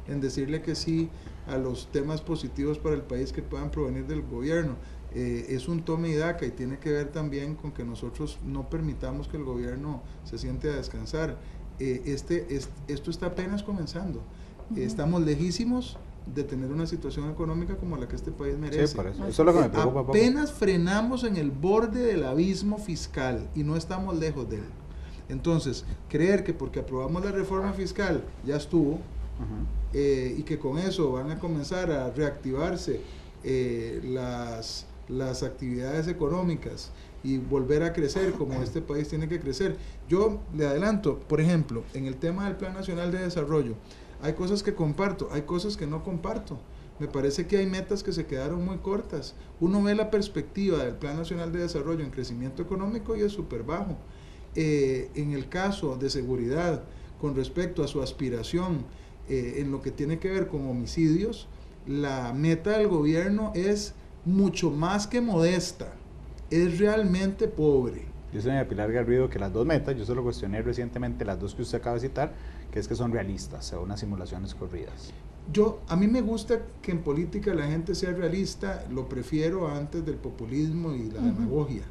en decirle que sí a los temas positivos para el país que puedan provenir del gobierno. Es un tome y daca, y tiene que ver también con que nosotros no permitamos que el gobierno se siente a descansar. Esto está apenas comenzando. Estamos lejísimos de tener una situación económica como la que este país merece. Sí, por eso es lo que me preocupa. Apenas frenamos en el borde del abismo fiscal y no estamos lejos de él. Entonces, creer que porque aprobamos la reforma fiscal ya estuvo, y que con eso van a comenzar a reactivarse las actividades económicas y volver a crecer como este país tiene que crecer. Yo le adelanto, por ejemplo, en el tema del Plan Nacional de Desarrollo, hay cosas que comparto, hay cosas que no comparto. Me parece que hay metas que se quedaron muy cortas. Uno ve la perspectiva del Plan Nacional de Desarrollo en crecimiento económico y es súper bajo. En el caso de seguridad, con respecto a su aspiración en lo que tiene que ver con homicidios, la meta del gobierno es mucho más que modesta, es realmente pobre. Yo soy Pilar Garrido, que las dos metas, yo se lo cuestioné recientemente, las dos que usted acaba de citar, que es que son realistas, son unas simulaciones corridas. A mí me gusta que en política la gente sea realista, lo prefiero antes del populismo y la demagogia.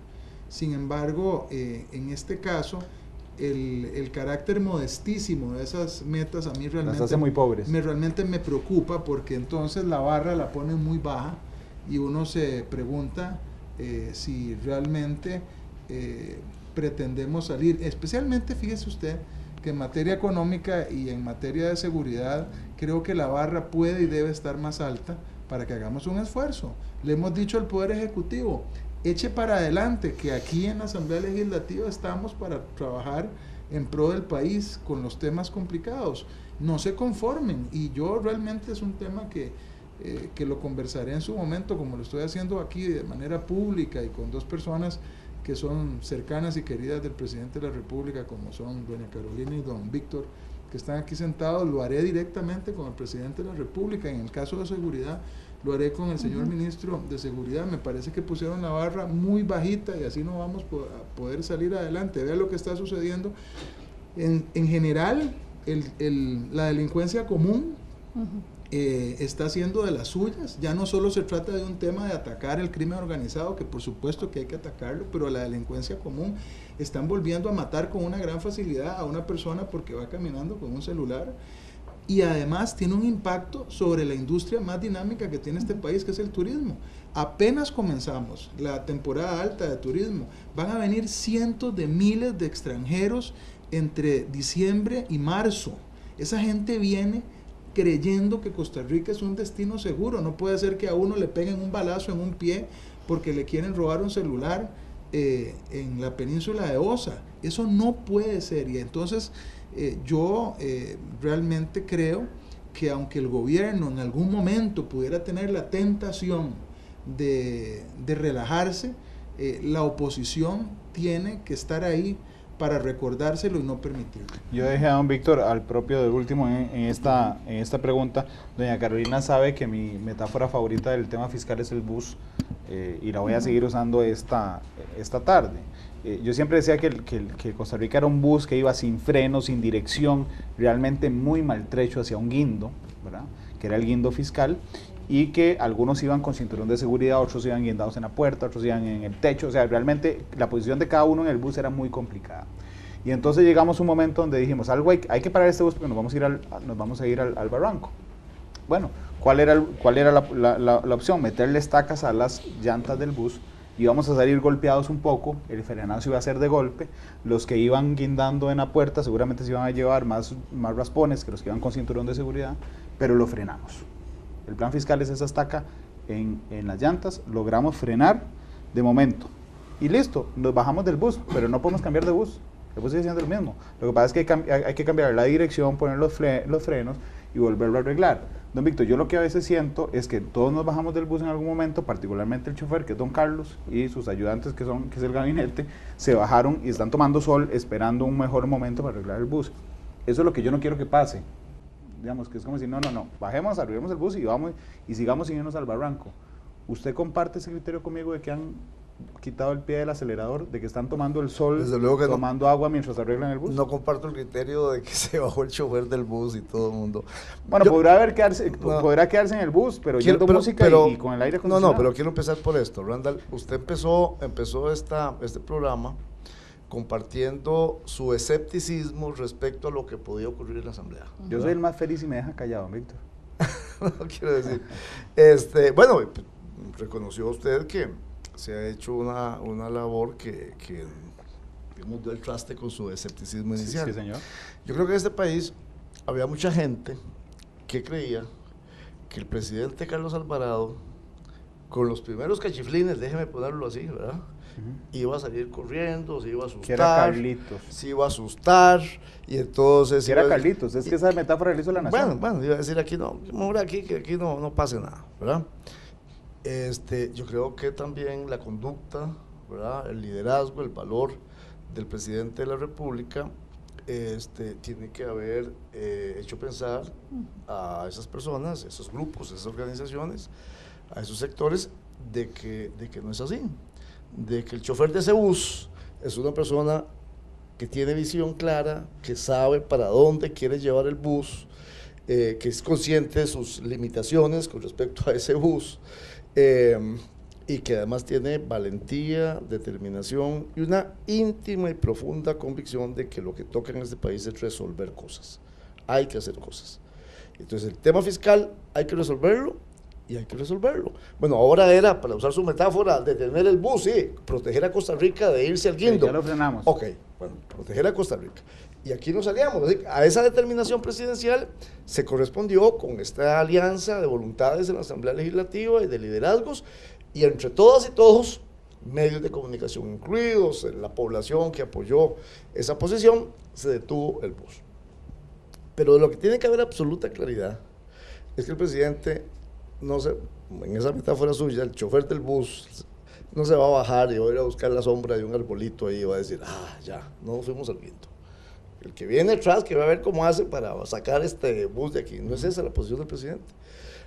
Sin embargo, en este caso, el carácter modestísimo de esas metas a mí realmente las hace muy pobres. Realmente me preocupa, porque entonces la barra la ponen muy baja y uno se pregunta si realmente pretendemos salir. Especialmente, fíjese usted, que en materia económica y en materia de seguridad, creo que la barra puede y debe estar más alta para que hagamos un esfuerzo. Le hemos dicho al Poder Ejecutivo, eche para adelante, que aquí en la Asamblea Legislativa estamos para trabajar en pro del país con los temas complicados. No se conformen, y yo realmente es un tema que lo conversaré en su momento, como lo estoy haciendo aquí de manera pública y con dos personas que son cercanas y queridas del presidente de la República, como son doña Carolina y don Víctor, que están aquí sentados. Lo haré directamente con el presidente de la República. En el caso de seguridad, lo haré con el señor ministro de Seguridad. Me parece que pusieron la barra muy bajita y así no vamos a poder salir adelante. Vea lo que está sucediendo. En general, la delincuencia común está haciendo de las suyas. Ya no solo se trata de un tema de atacar el crimen organizado, que por supuesto que hay que atacarlo, pero la delincuencia común están volviendo a matar con una gran facilidad a una persona porque va caminando con un celular, y además tiene un impacto sobre la industria más dinámica que tiene este país, que es el turismo. Apenas comenzamos la temporada alta de turismo, van a venir cientos de miles de extranjeros entre diciembre y marzo. Esa gente viene creyendo que Costa Rica es un destino seguro. No puede ser que a uno le peguen un balazo en un pie porque le quieren robar un celular en la península de Osa. Eso no puede ser. Y entonces yo realmente creo que aunque el gobierno en algún momento pudiera tener la tentación de relajarse, la oposición tiene que estar ahí para recordárselo y no permitirlo. Yo dejé a don Víctor al propio del último en esta pregunta. Doña Carolina sabe que mi metáfora favorita del tema fiscal es el bus, y la voy a seguir usando esta tarde. Yo siempre decía que Costa Rica era un bus que iba sin freno, sin dirección, realmente muy maltrecho hacia un guindo, ¿verdad?, que era el guindo fiscal, y que algunos iban con cinturón de seguridad, otros iban guindados en la puerta, otros iban en el techo. O sea, realmente la posición de cada uno en el bus era muy complicada. Y entonces llegamos a un momento donde dijimos, algo hay que parar este bus porque nos vamos a ir al barranco. Bueno, ¿cuál era la opción? Meterle estacas a las llantas del bus, íbamos a salir golpeados un poco, el frenazo iba a ser de golpe, los que iban guindando en la puerta seguramente se iban a llevar más raspones que los que iban con cinturón de seguridad, pero lo frenamos. El plan fiscal es esa estaca en las llantas, logramos frenar de momento y listo, nos bajamos del bus, pero no podemos cambiar de bus, el bus sigue siendo el mismo. Lo que pasa es que hay que cambiar la dirección, poner los frenos y volverlo a arreglar. Don Víctor, yo lo que a veces siento es que todos nos bajamos del bus en algún momento, particularmente el chofer, que es don Carlos, y sus ayudantes, que es el gabinete, se bajaron y están tomando sol esperando un mejor momento para arreglar el bus. Eso es lo que yo no quiero que pase. Digamos que es como si no, bajemos, arreglemos el bus y vamos y sigamos sin irnos al barranco. ¿Usted comparte ese criterio conmigo de que han quitado el pie del acelerador, de que están tomando el sol, tomando agua mientras arreglan el bus? No comparto el criterio de que se bajó el chofer del bus y todo el mundo. Bueno, podrá quedarse en el bus, pero oyendo música y con el aire acondicionado. No, pero quiero empezar por esto. Randall, usted empezó este programa compartiendo su escepticismo respecto a lo que podía ocurrir en la Asamblea. Yo soy el más feliz y me deja callado, Víctor. No quiero decir. Bueno, reconoció usted que se ha hecho una labor que digamos, dio el traste con su escepticismo inicial. Sí, señor. Yo creo que en este país había mucha gente que creía que el presidente Carlos Alvarado, con los primeros cachiflines, déjeme ponerlo así, ¿verdad?, iba a salir corriendo, se iba a asustar. Que era Carlitos. Se iba a asustar, y entonces... Que era Carlitos, es que esa metáfora le hizo la nación. Bueno, iba a decir aquí no, que aquí no pase nada, ¿verdad? Yo creo que también la conducta, ¿verdad?, el liderazgo, el valor del presidente de la República, tiene que haber hecho pensar a esas personas, a esos grupos, a esas organizaciones, a esos sectores, de que no es así, de que el chofer de ese bus es una persona que tiene visión clara, que sabe para dónde quiere llevar el bus, que es consciente de sus limitaciones con respecto a ese bus, y que además tiene valentía, determinación y una íntima y profunda convicción de que lo que toca en este país es resolver cosas. Hay que hacer cosas. Entonces el tema fiscal hay que resolverlo, y hay que resolverlo. Bueno, ahora era, para usar su metáfora, detener el bus, sí, proteger a Costa Rica de irse al guindo. Sí, ya lo frenamos. Ok, bueno, proteger a Costa Rica. Y aquí nos salíamos. A esa determinación presidencial se correspondió con esta alianza de voluntades en la Asamblea Legislativa y de liderazgos, y entre todas y todos, medios de comunicación incluidos, la población que apoyó esa posición, se detuvo el bus. Pero de lo que tiene que haber absoluta claridad es que el presidente, en esa metáfora suya, el chofer del bus no se va a bajar y va a ir a buscar la sombra de un arbolito ahí y va a decir, ya, no nos fuimos al viento. El que viene atrás, que va a ver cómo hace para sacar este bus de aquí. No es esa la posición del presidente.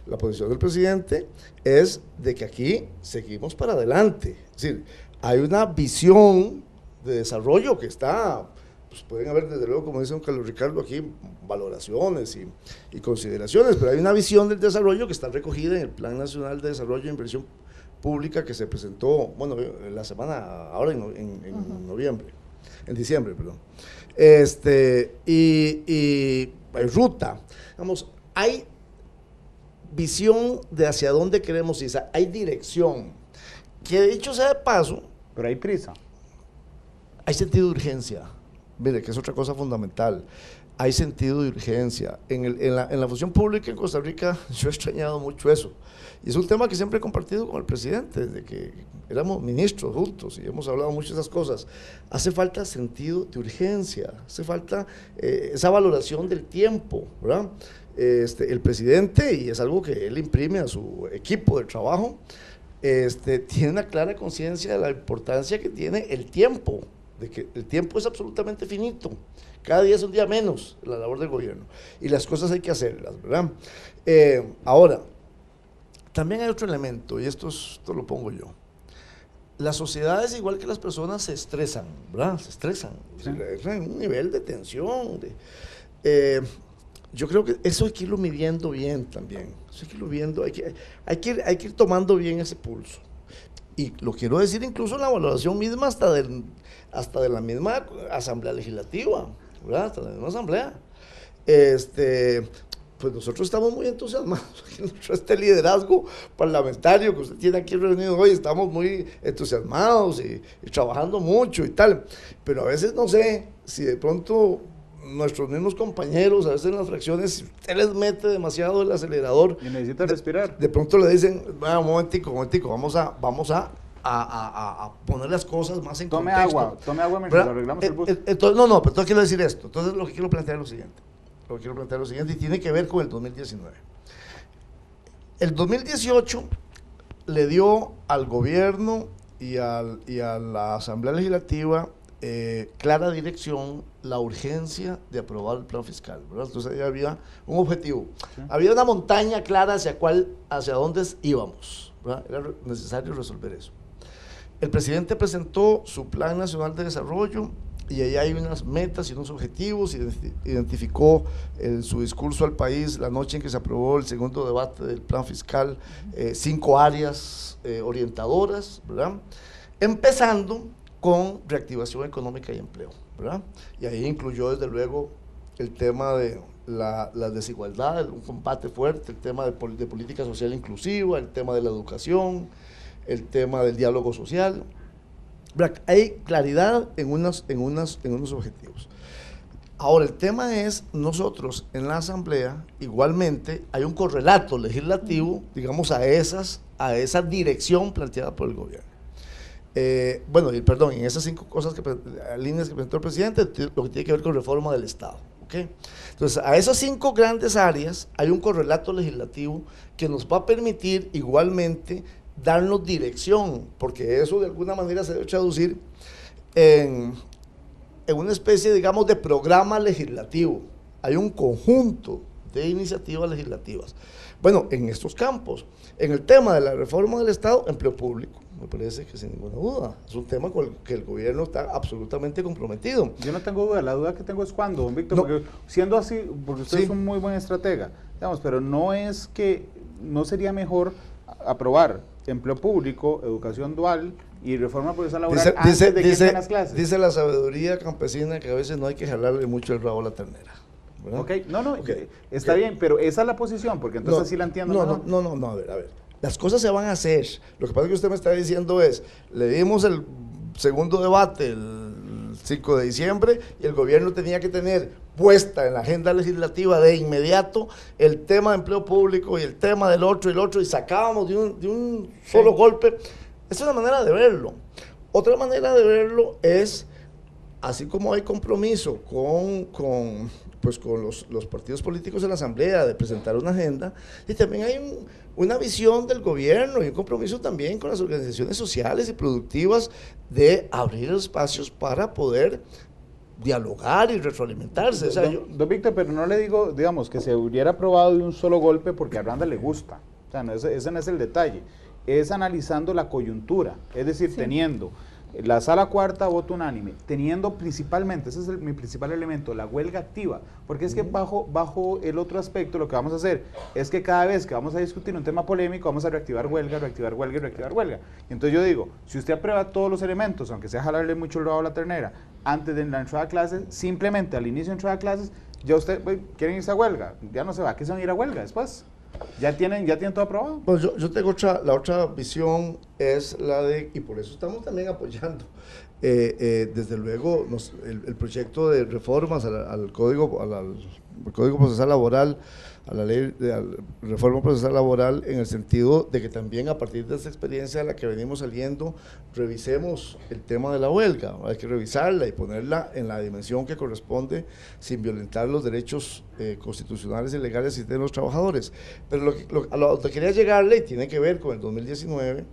La posición del presidente es de que aquí seguimos para adelante. Es decir, hay una visión de desarrollo que está, pues pueden haber desde luego, como dice don Carlos Ricardo aquí, valoraciones y consideraciones, pero hay una visión del desarrollo que está recogida en el Plan Nacional de Desarrollo e Inversión Pública que se presentó, bueno, la semana, ahora en noviembre, en diciembre, perdón. Y ruta, digamos, hay visión de hacia dónde queremos ir, hay dirección, que dicho sea de paso, pero hay prisa, hay sentido de urgencia. Mire, que es otra cosa fundamental, hay sentido de urgencia. En la función pública en Costa Rica yo he extrañado mucho eso, y es un tema que siempre he compartido con el presidente, desde que éramos ministros juntos y hemos hablado mucho de esas cosas. Hace falta sentido de urgencia, hace falta esa valoración del tiempo, ¿verdad? El presidente, y es algo que él imprime a su equipo de trabajo, tiene una clara conciencia de la importancia que tiene el tiempo, de que el tiempo es absolutamente finito, cada día es un día menos la labor del gobierno, y las cosas hay que hacerlas, ¿verdad? Ahora, también hay otro elemento, y esto lo pongo yo. Las sociedades, igual que las personas, se estresan, ¿verdad? Se estresan, sí. Hay un nivel de tensión. Yo creo que eso hay que irlo midiendo bien también. Eso hay que irlo viendo, hay que ir tomando bien ese pulso. Y lo quiero decir incluso en la valoración misma hasta de la misma Asamblea Legislativa, ¿verdad? Hasta la misma Asamblea. Pues nosotros estamos muy entusiasmados, este liderazgo parlamentario que usted tiene aquí reunido hoy, estamos muy entusiasmados y trabajando mucho y tal, pero a veces no sé si de pronto nuestros mismos compañeros, a veces en las fracciones, si usted les mete demasiado el acelerador y necesita respirar, de pronto le dicen, un momentico, vamos a poner las cosas más en contexto. Tome agua mientras arreglamos el bus. Entonces, no, pero quiero decir esto. Entonces lo que quiero plantear es lo siguiente. Y tiene que ver con el 2019. El 2018 le dio al gobierno y a la Asamblea Legislativa clara dirección, la urgencia de aprobar el plan fiscal, ¿verdad? Entonces ahí había un objetivo, sí. Había una montaña clara hacia dónde íbamos, ¿verdad? Era necesario resolver eso. El presidente presentó su Plan Nacional de Desarrollo y ahí hay unas metas y unos objetivos, identificó en su discurso al país la noche en que se aprobó el segundo debate del plan fiscal 5 áreas orientadoras, ¿verdad? Empezando con reactivación económica y empleo, ¿verdad? Y ahí incluyó desde luego el tema de la desigualdad, un combate fuerte, el tema de política social inclusiva, el tema de la educación, el tema del diálogo social. Hay claridad en unos objetivos. Ahora, el tema es, nosotros en la Asamblea, igualmente, hay un correlato legislativo, digamos, a esa dirección planteada por el gobierno. En esas 5 líneas que presentó el presidente, lo que tiene que ver con reforma del Estado. ¿Okay? Entonces, a esas 5 grandes áreas hay un correlato legislativo que nos va a permitir igualmente darnos dirección, porque eso de alguna manera se debe traducir en una especie, digamos, de programa legislativo. Hay un conjunto de iniciativas legislativas. Bueno, en estos campos, en el tema de la reforma del Estado, empleo público, me parece que sin ninguna duda, es un tema con el que el gobierno está absolutamente comprometido. Yo no tengo duda, la duda que tengo es cuándo, don Víctor, porque siendo así, porque usted es un muy buen estratega, digamos, pero no sería mejor aprobar empleo público, educación dual y reforma procesal laboral antes de que entren las clases. Dice la sabiduría campesina que a veces no hay que jalarle mucho el rabo a la ternera, ¿verdad? Está bien, pero esa es la posición, porque entonces sí la entiendo. A ver, las cosas se van a hacer. Lo que pasa es que usted me está diciendo le dimos el segundo debate el 5 de diciembre y el gobierno tenía que tener puesta en la agenda legislativa de inmediato el tema de empleo público y el tema del otro y sacábamos de un solo golpe. Esa es una manera de verlo. Otra manera de verlo es, así como hay compromiso con los partidos políticos en la Asamblea de presentar una agenda, y también hay una visión del gobierno y un compromiso también con las organizaciones sociales y productivas de abrir espacios para poder dialogar y retroalimentarse. Don Víctor, pero no le digo, digamos, que se hubiera aprobado de un solo golpe porque a Randa le gusta. O sea, ese no es el detalle. Es analizando la coyuntura, es decir, teniendo la sala cuarta voto unánime, teniendo principalmente, ese es mi principal elemento, la huelga activa, porque es que bajo el otro aspecto lo que vamos a hacer es que cada vez que vamos a discutir un tema polémico vamos a reactivar huelga. Entonces yo digo, si usted aprueba todos los elementos, aunque sea jalarle mucho el rabo a la ternera, antes de la entrada a clases, simplemente al inicio de entrada a clases, ya usted, quieren irse a huelga, ya no se va, ¿qué se van a ir a huelga después? ¿Ya tienen todo aprobado? Pues yo tengo la otra visión, es la de, y por eso estamos también apoyando, desde luego, el proyecto de reformas al código, al Código Procesal Laboral, a la ley de reforma procesal laboral, en el sentido de que también a partir de esta experiencia a la que venimos saliendo, revisemos el tema de la huelga. Hay que revisarla y ponerla en la dimensión que corresponde sin violentar los derechos constitucionales y legales de los trabajadores. Pero a lo que quería llegarle, y tiene que ver con el 2019,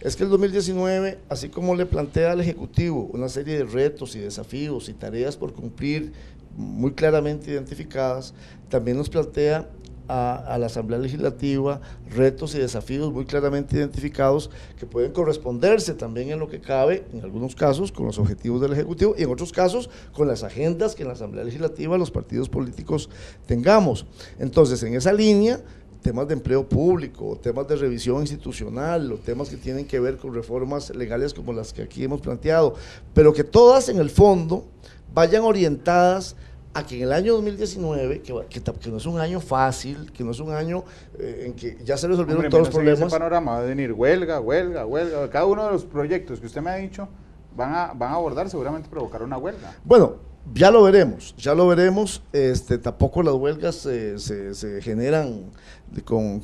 es que el 2019, así como le plantea al Ejecutivo una serie de retos y desafíos y tareas por cumplir muy claramente identificadas, también nos plantea a la Asamblea Legislativa retos y desafíos muy claramente identificados que pueden corresponderse también en lo que cabe, en algunos casos con los objetivos del Ejecutivo y en otros casos con las agendas que en la Asamblea Legislativa los partidos políticos tengamos. Entonces, en esa línea, temas de empleo público, temas de revisión institucional, o temas que tienen que ver con reformas legales como las que aquí hemos planteado, pero que todas en el fondo vayan orientadas a que en el año 2019, que no es un año fácil, que no es un año en que ya se resolvieron todos los problemas. En ese panorama va a venir huelga, cada uno de los proyectos que usted me ha dicho van a abordar, seguramente provocar una huelga. Bueno, ya lo veremos, tampoco las huelgas se generan con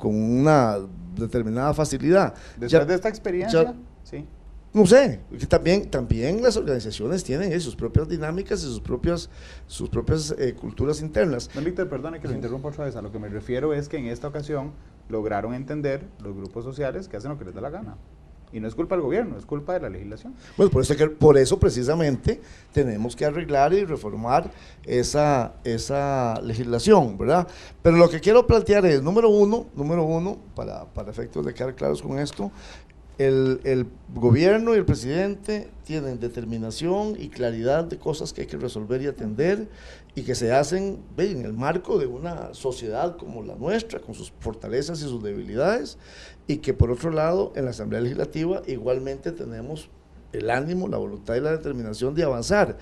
una determinada facilidad. Después de esta experiencia, sí. No sé, que también las organizaciones tienen sus propias dinámicas y sus propias culturas internas. Don Víctor, perdone que lo interrumpa otra vez, a lo que me refiero es que en esta ocasión lograron entender los grupos sociales que hacen lo que les da la gana. Y no es culpa del gobierno, es culpa de la legislación. Bueno, por eso precisamente tenemos que arreglar y reformar esa legislación, ¿verdad? Pero lo que quiero plantear es, número uno, para efectos de quedar claros con esto, el gobierno y el presidente tienen determinación y claridad de cosas que hay que resolver y atender y que se hacen en el marco de una sociedad como la nuestra, con sus fortalezas y sus debilidades, y que por otro lado en la Asamblea Legislativa igualmente tenemos el ánimo, la voluntad y la determinación de avanzar.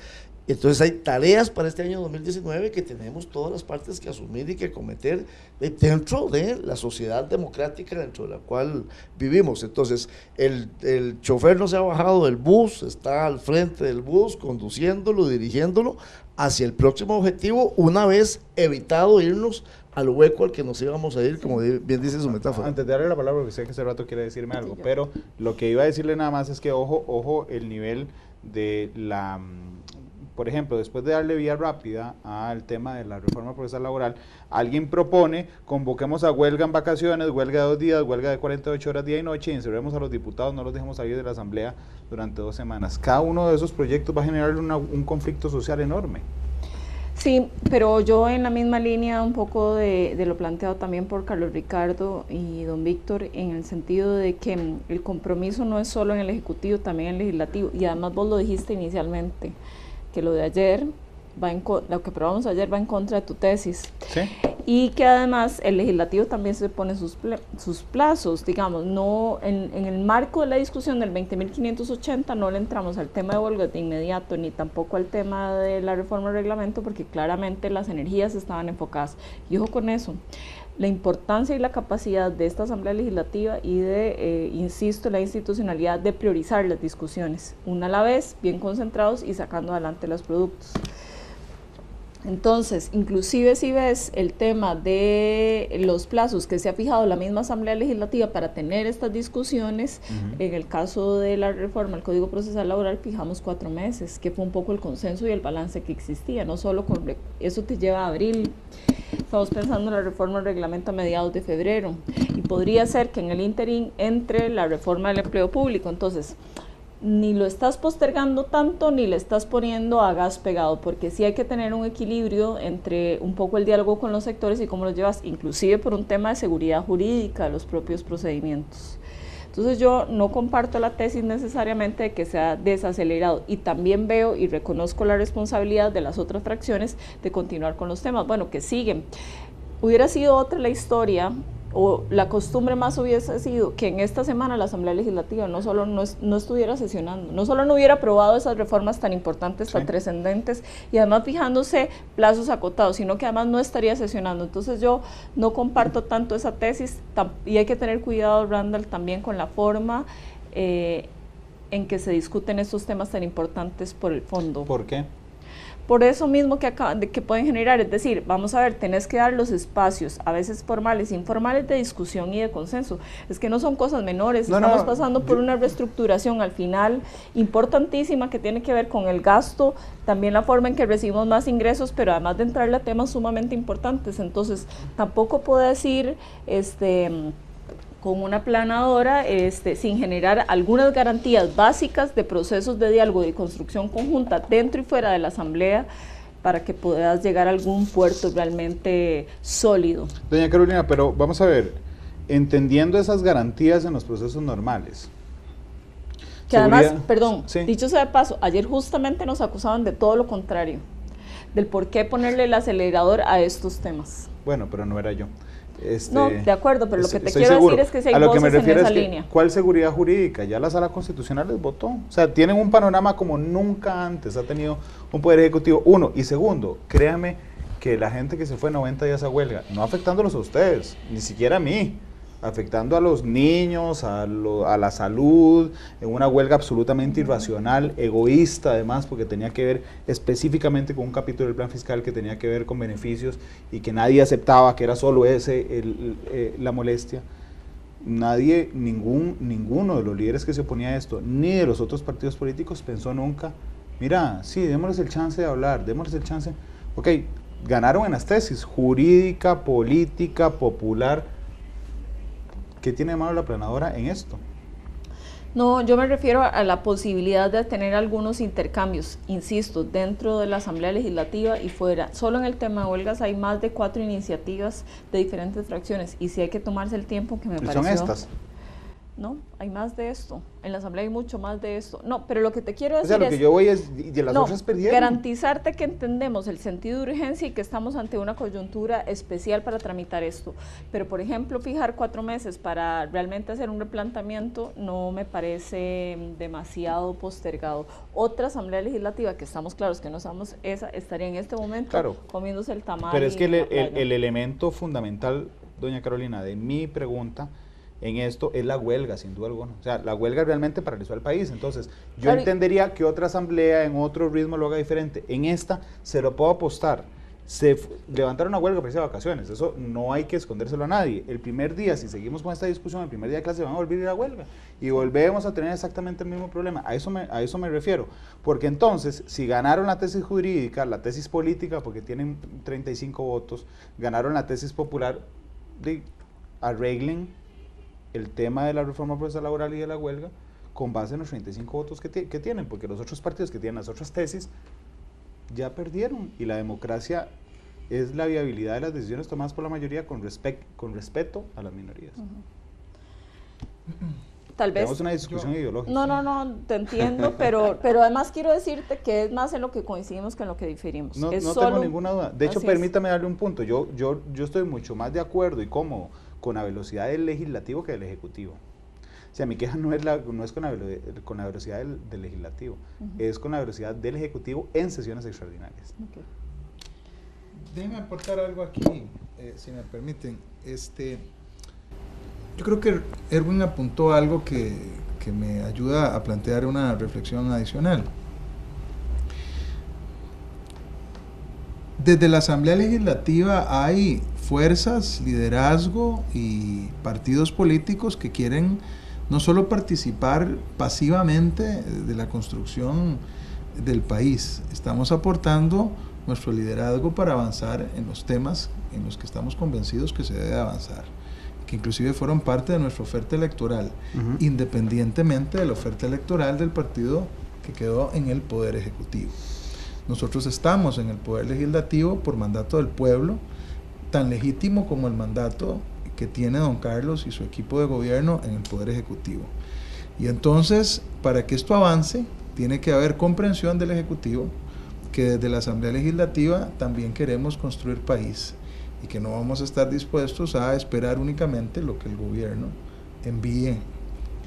Entonces hay tareas para este año 2019 que tenemos todas las partes que asumir y que cometer dentro de la sociedad democrática dentro de la cual vivimos. Entonces el chofer no se ha bajado del bus, está al frente del bus conduciéndolo, dirigiéndolo hacia el próximo objetivo, una vez evitado irnos al hueco al que nos íbamos a ir, como bien dice su metáfora. Antes de darle la palabra, porque sé que hace rato quiere decirme algo, pero lo que iba a decirle nada más es que ojo el nivel de la... Por ejemplo, después de darle vía rápida al tema de la reforma procesal laboral, alguien propone, convoquemos a huelga en vacaciones, huelga de 2 días, huelga de 48 horas día y noche, y encerremos a los diputados, no los dejemos salir de la asamblea durante 2 semanas. Cada uno de esos proyectos va a generar un conflicto social enorme. Sí, pero yo en la misma línea un poco de lo planteado también por Carlos Ricardo y don Víctor, en el sentido de que el compromiso no es solo en el Ejecutivo, también en el Legislativo, y además vos lo dijiste inicialmente, que lo de ayer lo que probamos ayer va en contra de tu tesis. ¿Sí? Y que además el legislativo también se pone sus plazos, digamos, no en el marco de la discusión del 20.580 no le entramos al tema de huelga de inmediato, ni tampoco al tema de la reforma del reglamento, porque claramente las energías estaban enfocadas. Y ojo con eso, la importancia y la capacidad de esta Asamblea Legislativa y de, insisto, la institucionalidad de priorizar las discusiones, una a la vez, bien concentrados y sacando adelante los productos. Entonces, inclusive si ves el tema de los plazos que se ha fijado la misma Asamblea Legislativa para tener estas discusiones, en el caso de la reforma al Código Procesal Laboral fijamos 4 meses, que fue un poco el consenso y el balance que existía, no solo con eso te lleva a abril. Estamos pensando en la reforma del reglamento a mediados de febrero, y podría ser que en el interín entre la reforma del empleo público. Entonces, ni lo estás postergando tanto, ni le estás poniendo a gas pegado, porque sí hay que tener un equilibrio entre un poco el diálogo con los sectores y cómo los llevas, inclusive por un tema de seguridad jurídica, los propios procedimientos. Entonces yo no comparto la tesis necesariamente de que sea desacelerado, y también veo y reconozco la responsabilidad de las otras fracciones de continuar con los temas, bueno, que siguen. Hubiera sido otra la historia, o la costumbre más hubiese sido que en esta semana la Asamblea Legislativa no solo no estuviera sesionando, no solo no hubiera aprobado esas reformas tan importantes, tan trascendentes, y además fijándose plazos acotados, sino que además no estaría sesionando. Entonces yo no comparto tanto esa tesis, y hay que tener cuidado, Randall, también con la forma en que se discuten estos temas tan importantes por el fondo. ¿Por qué? por eso mismo que pueden generar, es decir, vamos a ver, tenés que dar los espacios, a veces formales, informales, de discusión y de consenso. Es que no son cosas menores, estamos pasando por una reestructuración al final importantísima que tiene que ver con el gasto, también la forma en que recibimos más ingresos, pero además de entrarle a temas sumamente importantes. Entonces, tampoco puedo decir, con una planadora, sin generar algunas garantías básicas de procesos de diálogo y construcción conjunta dentro y fuera de la Asamblea, para que puedas llegar a algún puerto realmente sólido. Doña Carolina, pero vamos a ver, entendiendo esas garantías en los procesos normales. Que además, perdón, sí. Dicho sea de paso, ayer justamente nos acusaban de todo lo contrario, del por qué ponerle el acelerador a estos temas. Bueno, pero no era yo. No, de acuerdo, pero lo que te quiero decir es que si hay voces en esa línea. ¿Cuál seguridad jurídica? Ya la Sala Constitucional les votó. O sea, tienen un panorama como nunca antes ha tenido un Poder Ejecutivo. Uno, y segundo, créame que la gente que se fue 90 días a huelga, no afectándolos a ustedes, ni siquiera a mí, afectando a los niños, a la salud, en una huelga absolutamente irracional, egoísta además, porque tenía que ver específicamente con un capítulo del plan fiscal que tenía que ver con beneficios y que nadie aceptaba, que era solo la molestia. Nadie, ninguno de los líderes que se oponía a esto, ni de los otros partidos políticos, pensó nunca, mira, sí, démosles el chance de hablar, démosles el chance. Ok, ganaron en las tesis, jurídica, política, popular. ¿Qué tiene de malo la planadora en esto? No, yo me refiero a la posibilidad de tener algunos intercambios, insisto, dentro de la Asamblea Legislativa y fuera. Solo en el tema de huelgas hay más de 4 iniciativas de diferentes fracciones, y si hay que tomarse el tiempo que me pareció. ¿Son estas? No, hay más de esto. En la Asamblea hay mucho más de esto. No, pero lo que te quiero decir es... O sea, lo que yo voy es, de las otras perdieron. Garantizarte que entendemos el sentido de urgencia y que estamos ante una coyuntura especial para tramitar esto. Pero, por ejemplo, fijar 4 meses para realmente hacer un replanteamiento no me parece demasiado postergado. Otra Asamblea Legislativa, que estamos claros que no somos esa, estaría en este momento comiéndose el tamal. Pero es que el elemento fundamental, doña Carolina, de mi pregunta en esto es la huelga, sin duda alguna. O sea, la huelga realmente paralizó al país. Entonces, yo entendería que otra asamblea en otro ritmo lo haga diferente. En esta se lo puedo apostar. Se levantaron una huelga para irse de vacaciones. Eso no hay que escondérselo a nadie. El primer día, si seguimos con esta discusión, el primer día de clase van a volver a ir a huelga. Y volvemos a tener exactamente el mismo problema. A eso me refiero. Porque entonces, si ganaron la tesis jurídica, la tesis política, porque tienen 35 votos, ganaron la tesis popular, arreglen el tema de la reforma procesal laboral y de la huelga con base en los 35 votos que tienen, porque los otros partidos que tienen las otras tesis ya perdieron, y la democracia es la viabilidad de las decisiones tomadas por la mayoría con respeto a las minorías. Tal vez tenemos una discusión ideológica. No, te entiendo, pero además quiero decirte que es más en lo que coincidimos que en lo que diferimos. No tengo ninguna duda. De hecho, permítame darle un punto. Yo estoy mucho más de acuerdo y cómodo con la velocidad del legislativo que del ejecutivo. O sea, mi queja no es con la velocidad del legislativo, es con la velocidad del ejecutivo en sesiones extraordinarias. Okay. Déjenme aportar algo aquí, si me permiten. Yo creo que Erwin apuntó algo que me ayuda a plantear una reflexión adicional. Desde la Asamblea Legislativa hay fuerzas, liderazgo y partidos políticos que quieren no solo participar pasivamente de la construcción del país, estamos aportando nuestro liderazgo para avanzar en los temas en los que estamos convencidos que se debe avanzar, que inclusive fueron parte de nuestra oferta electoral, independientemente de la oferta electoral del partido que quedó en el Poder Ejecutivo. Nosotros estamos en el Poder Legislativo por mandato del pueblo, tan legítimo como el mandato que tiene don Carlos y su equipo de gobierno en el Poder Ejecutivo. Y entonces, para que esto avance, tiene que haber comprensión del Ejecutivo, que desde la Asamblea Legislativa también queremos construir país y que no vamos a estar dispuestos a esperar únicamente lo que el gobierno envíe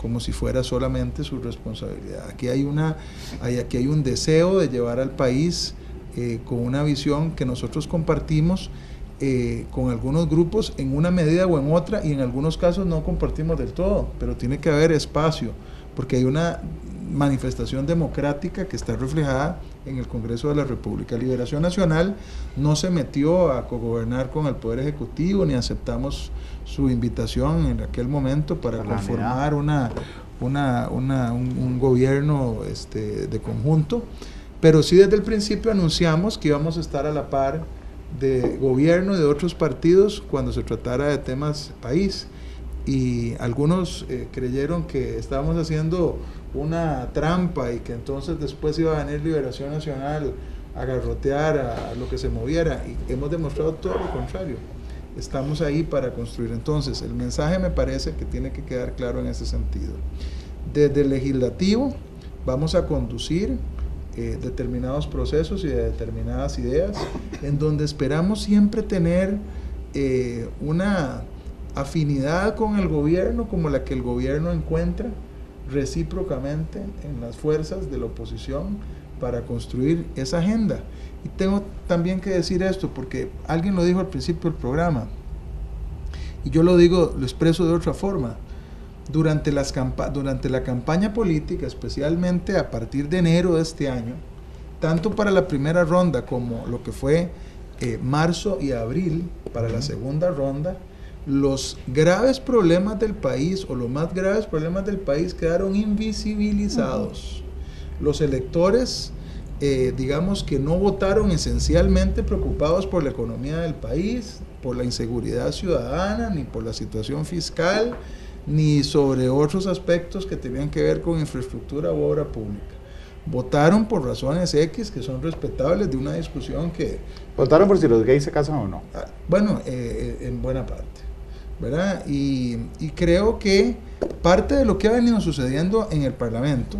como si fuera solamente su responsabilidad. Aquí hay un deseo de llevar al país con una visión que nosotros compartimos con algunos grupos en una medida o en otra, y en algunos casos no compartimos del todo, pero tiene que haber espacio, porque hay una manifestación democrática que está reflejada en el Congreso de la República. Liberación Nacional no se metió a cogobernar con el Poder Ejecutivo, ni aceptamos su invitación en aquel momento para conformar un gobierno de conjunto, pero sí desde el principio anunciamos que íbamos a estar a la par de gobierno y de otros partidos cuando se tratara de temas país, y algunos creyeron que estábamos haciendo una trampa y que entonces después iba a venir Liberación Nacional a garrotear a lo que se moviera, y hemos demostrado todo lo contrario. Estamos ahí para construir. Entonces, el mensaje me parece que tiene que quedar claro en ese sentido. Desde el legislativo vamos a conducir determinados procesos y de determinadas ideas, en donde esperamos siempre tener una afinidad con el gobierno como la que el gobierno encuentra recíprocamente en las fuerzas de la oposición para construir esa agenda. Y tengo también que decir esto, porque alguien lo dijo al principio del programa, y yo lo expreso de otra forma. Durante la campaña política, especialmente a partir de enero de este año, tanto para la primera ronda como lo que fue marzo y abril para la segunda ronda, los graves problemas del país, o los más graves problemas del país, quedaron invisibilizados. Los electores, digamos que no votaron esencialmente preocupados por la economía del país, por la inseguridad ciudadana, ni por la situación fiscal, ni sobre otros aspectos que tenían que ver con infraestructura u obra pública. Votaron por razones X que son respetables de una discusión que... ¿Votaron por si los gays se casan o no? Bueno, en buena parte, ¿verdad? Y creo que parte de lo que ha venido sucediendo en el Parlamento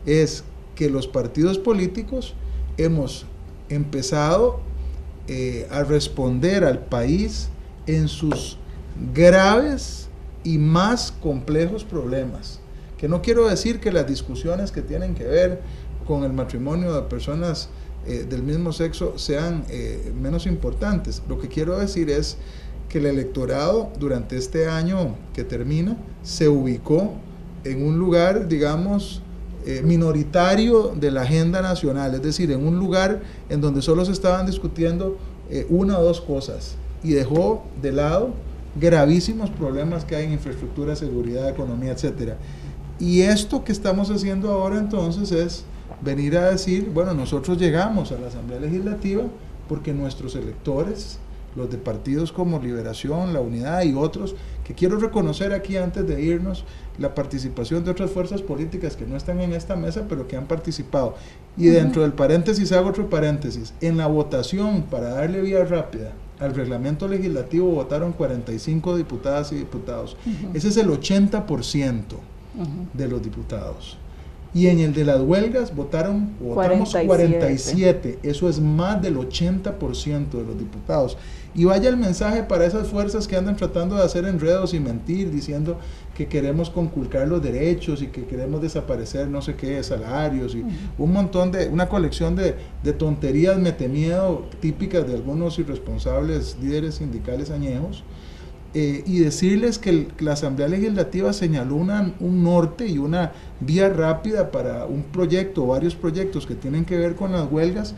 es que los partidos políticos hemos empezado a responder al país en sus graves y más complejos problemas, que no quiero decir que las discusiones que tienen que ver con el matrimonio de personas del mismo sexo sean menos importantes. Lo que quiero decir es que el electorado durante este año que termina se ubicó en un lugar, digamos, minoritario de la agenda nacional, es decir, en un lugar en donde solo se estaban discutiendo una o dos cosas, y dejó de lado gravísimos problemas que hay en infraestructura, seguridad, economía, etcétera. Y esto que estamos haciendo ahora entonces es venir a decir, bueno, nosotros llegamos a la Asamblea Legislativa porque nuestros electores, los de partidos como Liberación, La Unidad y otros, que quiero reconocer aquí antes de irnos la participación de otras fuerzas políticas que no están en esta mesa, pero que han participado. Y dentro del paréntesis hago otro paréntesis. En la votación para darle vía rápida al reglamento legislativo votaron 45 diputadas y diputados. Ese es el 80% de los diputados. Y en el de las huelgas votamos 47. Eso es más del 80% de los diputados. Y vaya el mensaje para esas fuerzas que andan tratando de hacer enredos y mentir, diciendo que queremos conculcar los derechos y que queremos desaparecer no sé qué salarios y un montón de, una colección de tonterías metemiedo típicas de algunos irresponsables líderes sindicales añejos. Y decirles que la Asamblea Legislativa señaló un norte y una vía rápida para un proyecto o varios proyectos que tienen que ver con las huelgas,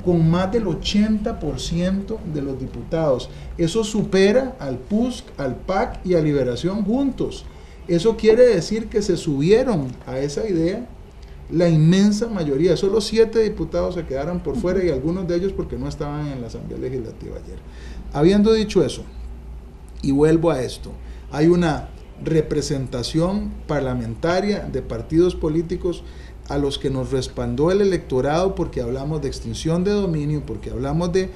con más del 80% de los diputados. Eso supera al PUSC, al PAC y a Liberación juntos. Eso quiere decir que se subieron a esa idea la inmensa mayoría. Solo 7 diputados se quedaron por fuera, y algunos de ellos porque no estaban en la Asamblea Legislativa ayer. Habiendo dicho eso, y vuelvo a esto, hay una representación parlamentaria de partidos políticos a los que nos respaldó el electorado, porque hablamos de extinción de dominio, porque hablamos de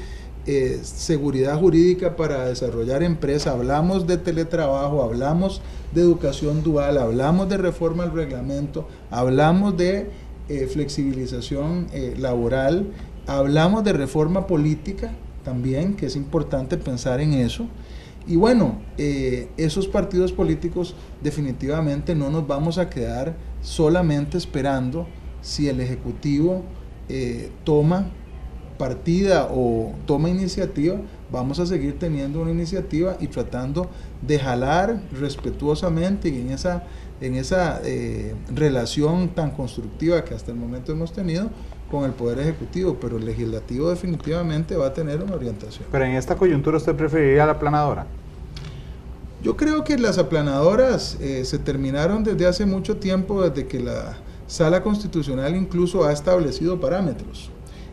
seguridad jurídica para desarrollar empresa, hablamos de teletrabajo, hablamos de educación dual, hablamos de reforma al reglamento, hablamos de flexibilización laboral, hablamos de reforma política también, que es importante pensar en eso. Y bueno, esos partidos políticos definitivamente no nos vamos a quedar solamente esperando si el Ejecutivo toma partida o toma iniciativa. Vamos a seguir teniendo una iniciativa y tratando de jalar respetuosamente, y en esa relación tan constructiva que hasta el momento hemos tenido, con el Poder Ejecutivo, pero el Legislativo definitivamente va a tener una orientación. Pero en esta coyuntura, ¿usted preferiría la aplanadora? Yo creo que las aplanadoras se terminaron desde hace mucho tiempo, desde que la Sala Constitucional incluso ha establecido parámetros.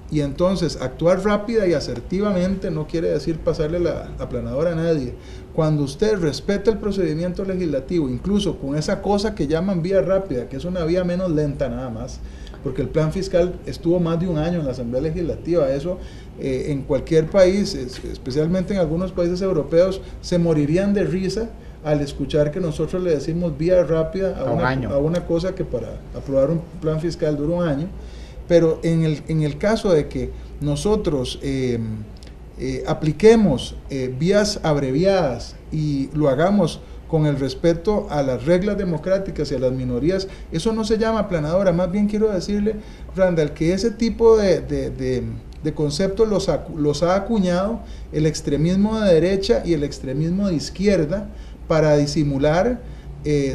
Y entonces actuar rápida y asertivamente no quiere decir pasarle la aplanadora a nadie. Cuando usted respeta el procedimiento legislativo, incluso con esa cosa que llaman vía rápida, que es una vía menos lenta nada más, porque el plan fiscal estuvo más de un año en la Asamblea Legislativa, eso en cualquier país, especialmente en algunos países europeos, se morirían de risa al escuchar que nosotros le decimos vía rápida a una cosa que para aprobar un plan fiscal dura un año. Pero en el caso de que nosotros apliquemos vías abreviadas y lo hagamos con el respeto a las reglas democráticas y a las minorías, eso no se llama aplanadora. Más bien quiero decirle, Randall, que ese tipo de conceptos los ha acuñado el extremismo de derecha y el extremismo de izquierda para disimular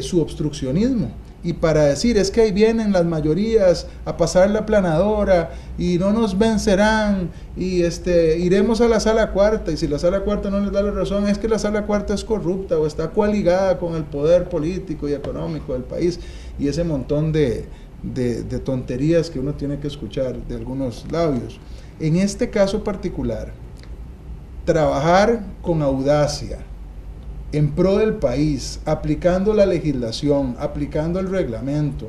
su obstruccionismo. Y para decir, es que ahí vienen las mayorías a pasar la aplanadora y no nos vencerán y iremos a la sala cuarta, y si la sala cuarta no les da la razón, es que la sala cuarta es corrupta o está coaligada con el poder político y económico del país, y ese montón de tonterías que uno tiene que escuchar de algunos labios. En este caso particular, trabajar con audacia en pro del país, aplicando la legislación, aplicando el reglamento,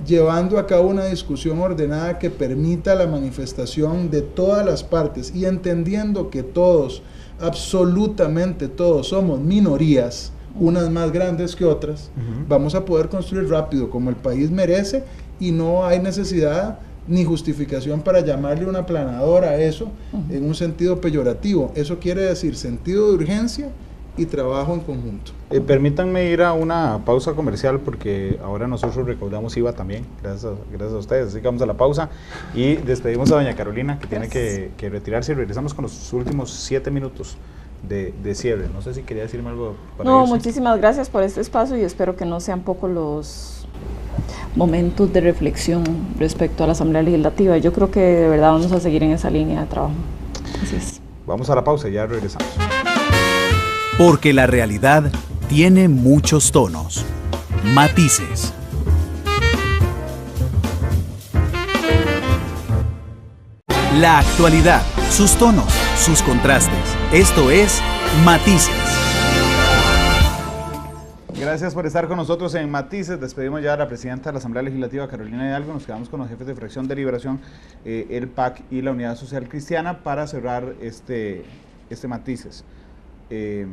llevando a cabo una discusión ordenada que permita la manifestación de todas las partes y entendiendo que todos, absolutamente todos, somos minorías, unas más grandes que otras, vamos a poder construir rápido como el país merece, y no hay necesidad ni justificación para llamarle una aplanadora a eso en un sentido peyorativo. Eso quiere decir sentido de urgencia y trabajo en conjunto. Permítanme ir a una pausa comercial, porque ahora nosotros recaudamos IVA también, gracias a ustedes. Así que vamos a la pausa y despedimos a doña Carolina, que tiene que retirarse, y regresamos con los últimos 7 minutos de cierre. No sé si quería decirme algo para No, irse. muchísimas gracias por este espacio y espero que no sean poco los momentos de reflexión respecto a la Asamblea Legislativa. Yo creo que de verdad vamos a seguir en esa línea de trabajo. Así es. Vamos a la pausa y ya regresamos. Porque la realidad tiene muchos tonos, matices. La actualidad, sus tonos, sus contrastes. Esto es Matices. Gracias por estar con nosotros en Matices. Despedimos ya a la presidenta de la Asamblea Legislativa, Carolina Hidalgo. Nos quedamos con los jefes de fracción de Liberación, el PAC y la Unidad Social Cristiana para cerrar este Matices. ¿Qué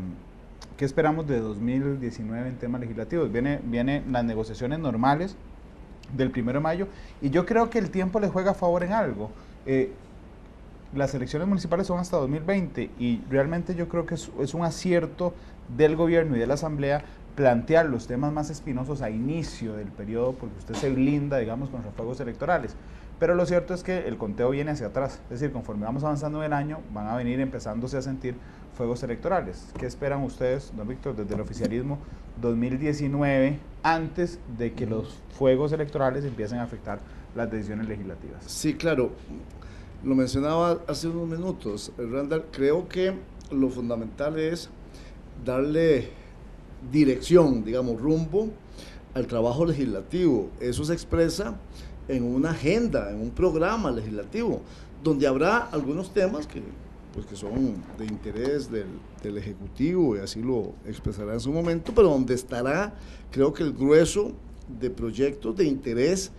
esperamos de 2019 en temas legislativos? Vienen las negociaciones normales del 1 de mayo, y yo creo que el tiempo le juega a favor en algo. Las elecciones municipales son hasta 2020 y realmente yo creo que es un acierto del gobierno y de la Asamblea plantear los temas más espinosos a inicio del periodo, porque usted se blinda, digamos, con los fuegos electorales. Pero lo cierto es que el conteo viene hacia atrás, es decir, conforme vamos avanzando en el año, van a venir empezándose a sentir fuegos electorales. ¿Qué esperan ustedes, don Víctor, desde el oficialismo 2019, antes de que los fuegos electorales empiecen a afectar las decisiones legislativas? Sí, claro, lo mencionaba hace unos minutos, Randall. Creo que lo fundamental es darle dirección, digamos, rumbo al trabajo legislativo. Eso se expresa en una agenda, en un programa legislativo, donde habrá algunos temas que son de interés del Ejecutivo, y así lo expresará en su momento, pero donde estará, creo que el grueso de proyectos de interés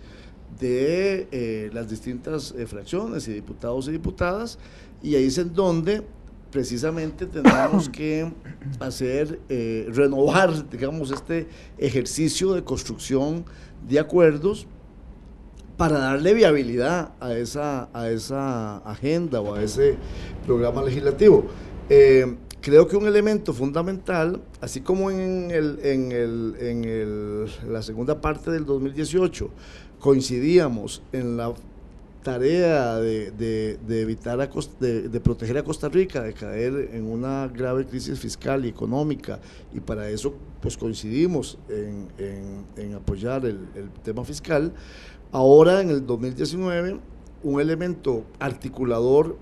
de las distintas fracciones y diputados y diputadas, y ahí es en donde precisamente tendremos que hacer, renovar, digamos, este ejercicio de construcción de acuerdos para darle viabilidad a esa agenda o a ese programa legislativo. Creo que un elemento fundamental, así como en la segunda parte del 2018 coincidíamos en la tarea de evitar de proteger a Costa Rica de caer en una grave crisis fiscal y económica, y para eso pues coincidimos en apoyar el tema fiscal. Ahora en el 2019 un elemento articulador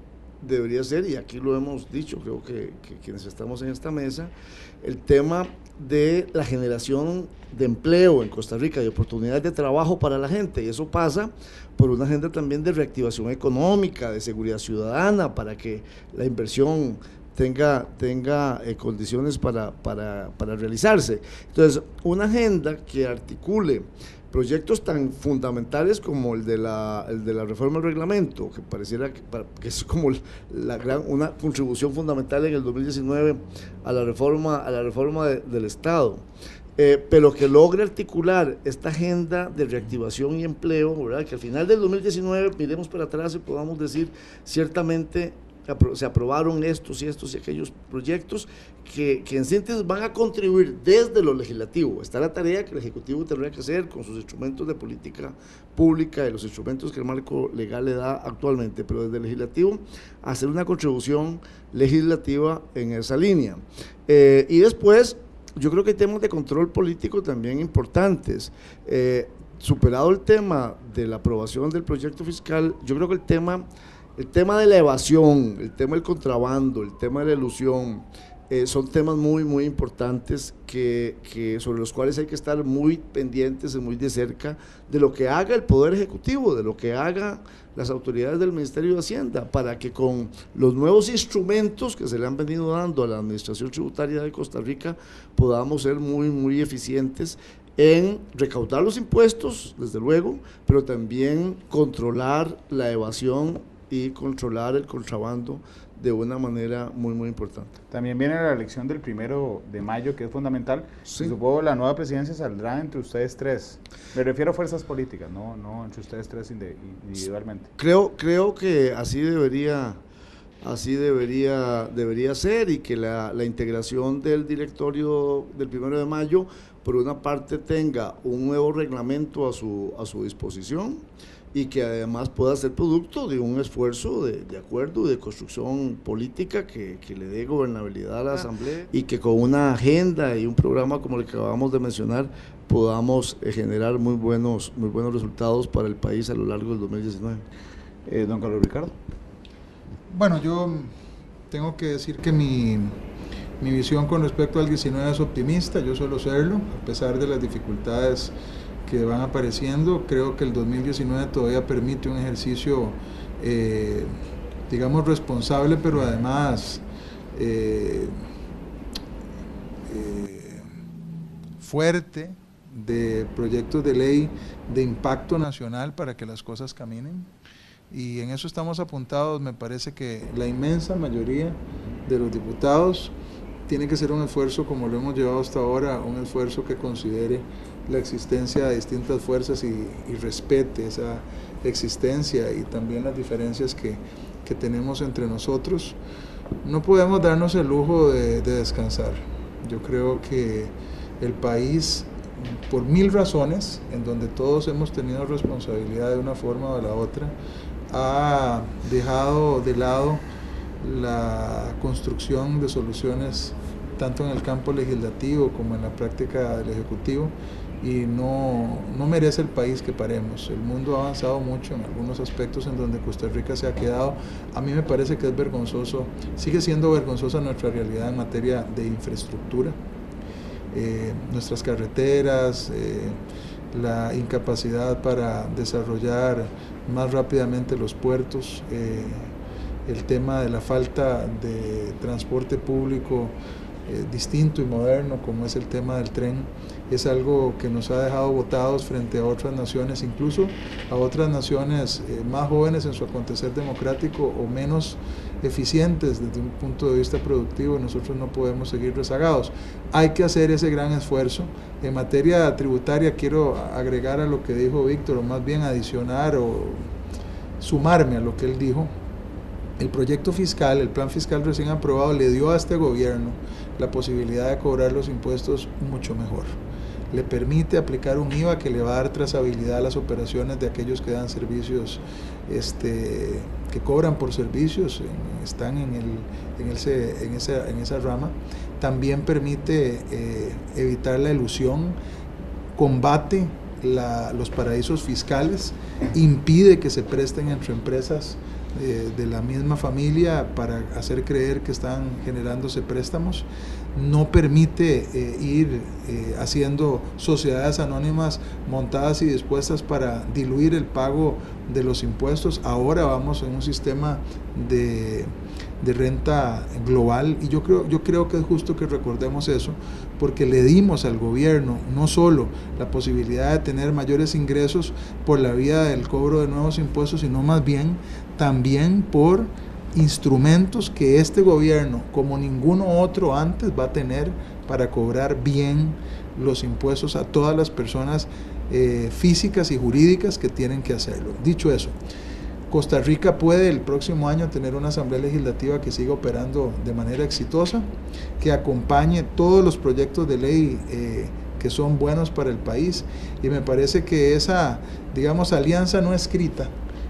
debería ser, y aquí lo hemos dicho, creo que quienes estamos en esta mesa, el tema de la generación de empleo en Costa Rica, de oportunidades de trabajo para la gente, y eso pasa por una agenda también de reactivación económica, de seguridad ciudadana, para que la inversión tenga condiciones para realizarse. Entonces, una agenda que articule proyectos tan fundamentales como el de la reforma del reglamento, que pareciera que es como una contribución fundamental en el 2019 a la reforma del Estado, pero que logre articular esta agenda de reactivación y empleo, ¿verdad? Que al final del 2019 miremos para atrás y podamos decir ciertamente se aprobaron estos y aquellos proyectos que en síntesis van a contribuir desde lo legislativo. Está la tarea que el Ejecutivo tendrá que hacer con sus instrumentos de política pública y los instrumentos que el marco legal le da actualmente, pero desde el legislativo hacer una contribución legislativa en esa línea. Y después, yo creo que hay temas de control político también importantes. Superado el tema de la aprobación del proyecto fiscal, yo creo que el tema de la evasión, el tema del contrabando, el tema de la elusión, son temas muy, muy importantes sobre los cuales hay que estar muy pendientes y muy de cerca de lo que haga el Poder Ejecutivo, de lo que haga las autoridades del Ministerio de Hacienda, para que con los nuevos instrumentos que se le han venido dando a la Administración Tributaria de Costa Rica podamos ser muy, muy eficientes en recaudar los impuestos, desde luego, pero también controlar la evasión y controlar el contrabando de una manera muy, muy importante. También viene la elección del 1 de mayo, que es fundamental. Sí. Supongo la nueva presidencia saldrá entre ustedes tres. Me refiero a fuerzas políticas, no entre ustedes tres individualmente. Creo que así debería ser, y que la integración del directorio del 1 de mayo, por una parte, tenga un nuevo reglamento a su disposición, y que además pueda ser producto de un esfuerzo de acuerdo y de construcción política que le dé gobernabilidad a la Asamblea, y que con una agenda y un programa como el que acabamos de mencionar podamos generar muy buenos resultados para el país a lo largo del 2019. Don Carlos Ricardo. Bueno, yo tengo que decir que mi visión con respecto al 19 es optimista, yo suelo serlo, a pesar de las dificultades que van apareciendo. Creo que el 2019 todavía permite un ejercicio, digamos, responsable, pero además fuerte, de proyectos de ley de impacto nacional para que las cosas caminen. Y en eso estamos apuntados. Me parece que la inmensa mayoría de los diputados tiene que ser un esfuerzo, como lo hemos llevado hasta ahora, un esfuerzo que considere la existencia de distintas fuerzas y respete esa existencia y también las diferencias que tenemos entre nosotros. No podemos darnos el lujo de descansar. Yo creo que el país, por mil razones, en donde todos hemos tenido responsabilidad de una forma o de la otra, ha dejado de lado la construcción de soluciones tanto en el campo legislativo como en la práctica del Ejecutivo, y no merece el país que paremos. El mundo ha avanzado mucho en algunos aspectos en donde Costa Rica se ha quedado. A mí me parece que es vergonzoso, sigue siendo vergonzosa nuestra realidad en materia de infraestructura, nuestras carreteras, la incapacidad para desarrollar más rápidamente los puertos, el tema de la falta de transporte público distinto y moderno, como es el tema del tren, es algo que nos ha dejado botados frente a otras naciones, incluso a otras naciones más jóvenes en su acontecer democrático o menos eficientes desde un punto de vista productivo. Nosotros no podemos seguir rezagados. Hay que hacer ese gran esfuerzo. En materia tributaria, quiero agregar a lo que dijo Víctor, o más bien adicionar o sumarme a lo que él dijo. El proyecto fiscal, el plan fiscal recién aprobado, le dio a este gobierno la posibilidad de cobrar los impuestos mucho mejor. Le permite aplicar un IVA que le va a dar trazabilidad a las operaciones de aquellos que dan servicios, que cobran por servicios, están en esa rama. También permite evitar la elusión, combate los paraísos fiscales, impide que se presten entre empresas de la misma familia para hacer creer que están generándose préstamos, no permite ir haciendo sociedades anónimas montadas y dispuestas para diluir el pago de los impuestos. Ahora vamos en un sistema de renta global, y yo creo que es justo que recordemos eso, porque le dimos al gobierno no solo la posibilidad de tener mayores ingresos por la vía del cobro de nuevos impuestos, sino más bien también por instrumentos que este gobierno, como ninguno otro antes, va a tener para cobrar bien los impuestos a todas las personas físicas y jurídicas que tienen que hacerlo. Dicho eso, Costa Rica puede el próximo año tener una asamblea legislativa que siga operando de manera exitosa, que acompañe todos los proyectos de ley que son buenos para el país, y me parece que esa, digamos, alianza no escrita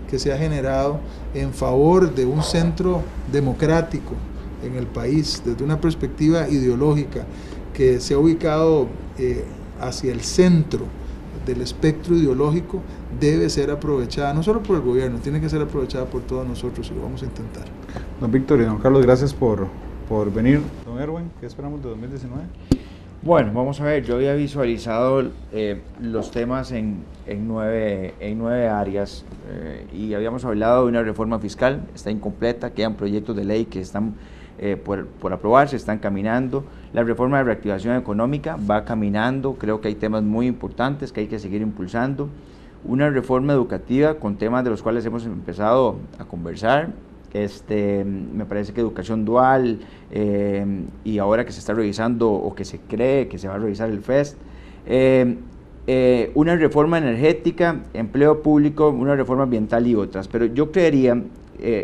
que se ha generado en favor de un centro democrático en el país, desde una perspectiva ideológica, que se ha ubicado hacia el centro del espectro ideológico, debe ser aprovechada, no solo por el gobierno, tiene que ser aprovechada por todos nosotros, y lo vamos a intentar. Don Víctor y don Carlos, gracias por venir. Don Erwin, ¿qué esperamos de 2019? Bueno, vamos a ver, yo había visualizado los temas en 9 áreas, y habíamos hablado de una reforma fiscal, está incompleta, quedan proyectos de ley que están por aprobarse, están caminando. La reforma de reactivación económica va caminando, creo que hay temas muy importantes que hay que seguir impulsando. Una reforma educativa con temas de los cuales hemos empezado a conversar. Me parece que educación dual, y ahora que se está revisando, o que se cree que se va a revisar el FEST, una reforma energética, empleo público, una reforma ambiental y otras. Pero yo creería,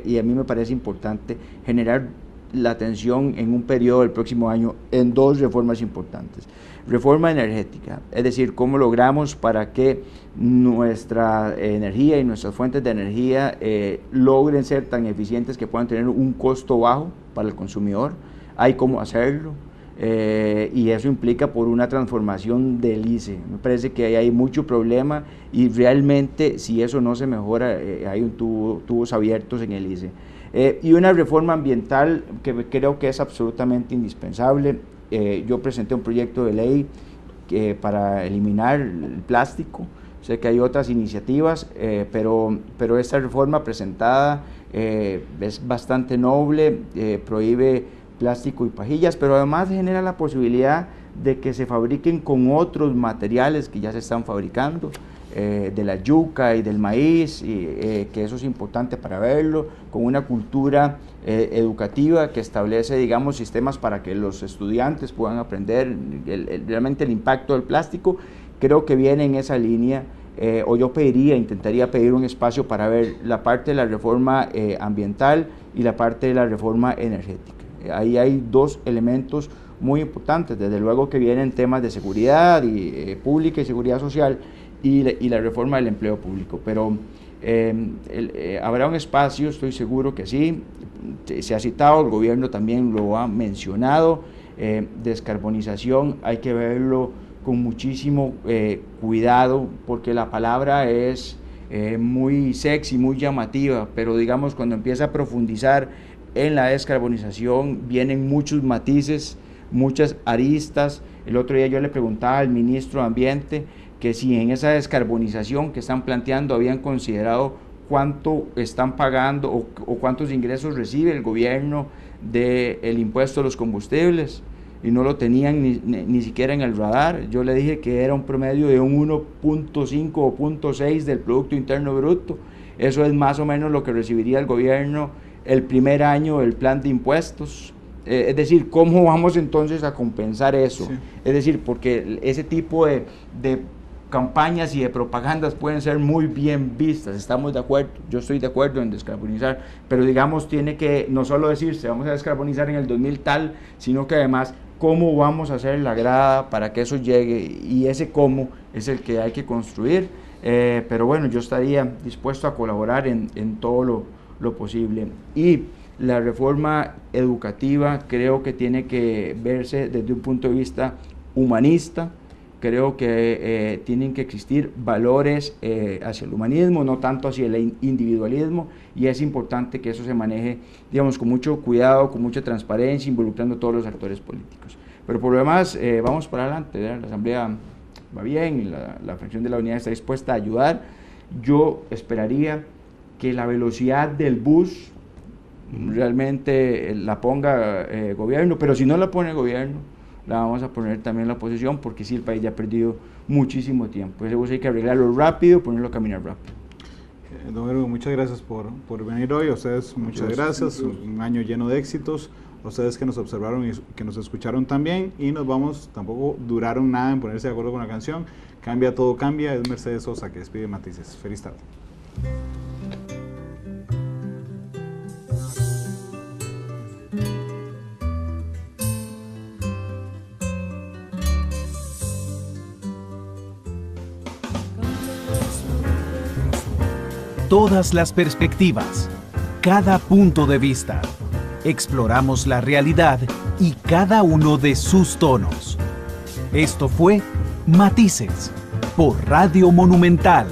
y a mí me parece importante, generar la atención en un periodo del próximo año en 2 reformas importantes. Reforma energética, es decir, cómo logramos para que nuestra energía y nuestras fuentes de energía logren ser tan eficientes que puedan tener un costo bajo para el consumidor. Hay cómo hacerlo, y eso implica por una transformación del ICE. Me parece que hay mucho problema, y realmente si eso no se mejora, hay tubos abiertos en el ICE. Y una reforma ambiental que creo que es absolutamente indispensable. Yo presenté un proyecto de ley para eliminar el plástico. Sé que hay otras iniciativas, pero esta reforma presentada es bastante noble, prohíbe plástico y pajillas, pero además genera la posibilidad de que se fabriquen con otros materiales que ya se están fabricando, de la yuca y del maíz, que eso es importante para verlo, con una cultura educativa que establece, digamos, sistemas para que los estudiantes puedan aprender realmente el impacto del plástico. Creo que viene en esa línea, o yo intentaría pedir un espacio para ver la parte de la reforma ambiental y la parte de la reforma energética. Ahí hay 2 elementos muy importantes, desde luego que vienen temas de seguridad pública y seguridad social, y la reforma del empleo público, pero habrá un espacio, estoy seguro que sí. Se ha citado, el gobierno también lo ha mencionado. Descarbonización hay que verlo con muchísimo cuidado, porque la palabra es muy sexy, muy llamativa, pero digamos, cuando empieza a profundizar en la descarbonización vienen muchos matices, muchas aristas. El otro día yo le preguntaba al ministro de Ambiente que si en esa descarbonización que están planteando habían considerado cuánto están pagando o cuántos ingresos recibe el gobierno del impuesto a los combustibles, y no lo tenían ni siquiera en el radar. Yo le dije que era un promedio de un 1.5 o 0.6 del Producto Interno Bruto. Eso es más o menos lo que recibiría el gobierno el primer año del plan de impuestos. Es decir, ¿cómo vamos entonces a compensar eso? Sí. Es decir, porque ese tipo de campañas y de propagandas pueden ser muy bien vistas, estamos de acuerdo, yo estoy de acuerdo en descarbonizar, pero digamos, tiene que no solo decirse vamos a descarbonizar en el 2000 tal, sino que además cómo vamos a hacer la grada para que eso llegue, y ese cómo es el que hay que construir. Pero bueno, yo estaría dispuesto a colaborar en todo lo posible. Y la reforma educativa creo que tiene que verse desde un punto de vista humanista, creo que tienen que existir valores hacia el humanismo, no tanto hacia el individualismo, y es importante que eso se maneje, digamos, con mucho cuidado, con mucha transparencia, involucrando a todos los actores políticos. Pero por lo demás, vamos para adelante, ¿verdad? La Asamblea va bien, la fracción de la Unidad está dispuesta a ayudar. Yo esperaría que la velocidad del bus realmente la ponga gobierno, pero si no la pone el gobierno, la vamos a poner también la oposición, porque sí, el país ya ha perdido muchísimo tiempo. Ese bus hay que arreglarlo rápido, ponerlo a caminar rápido. Don Erwin, muchas gracias por venir hoy. A ustedes muchas gracias, un año lleno de éxitos. A ustedes que nos observaron y que nos escucharon también, y nos vamos, tampoco duraron nada en ponerse de acuerdo con la canción. Cambia, todo cambia. Es Mercedes Sosa que despide Matices. Feliz tarde. Todas las perspectivas, cada punto de vista. Exploramos la realidad y cada uno de sus tonos. Esto fue Matices por Radio Monumental.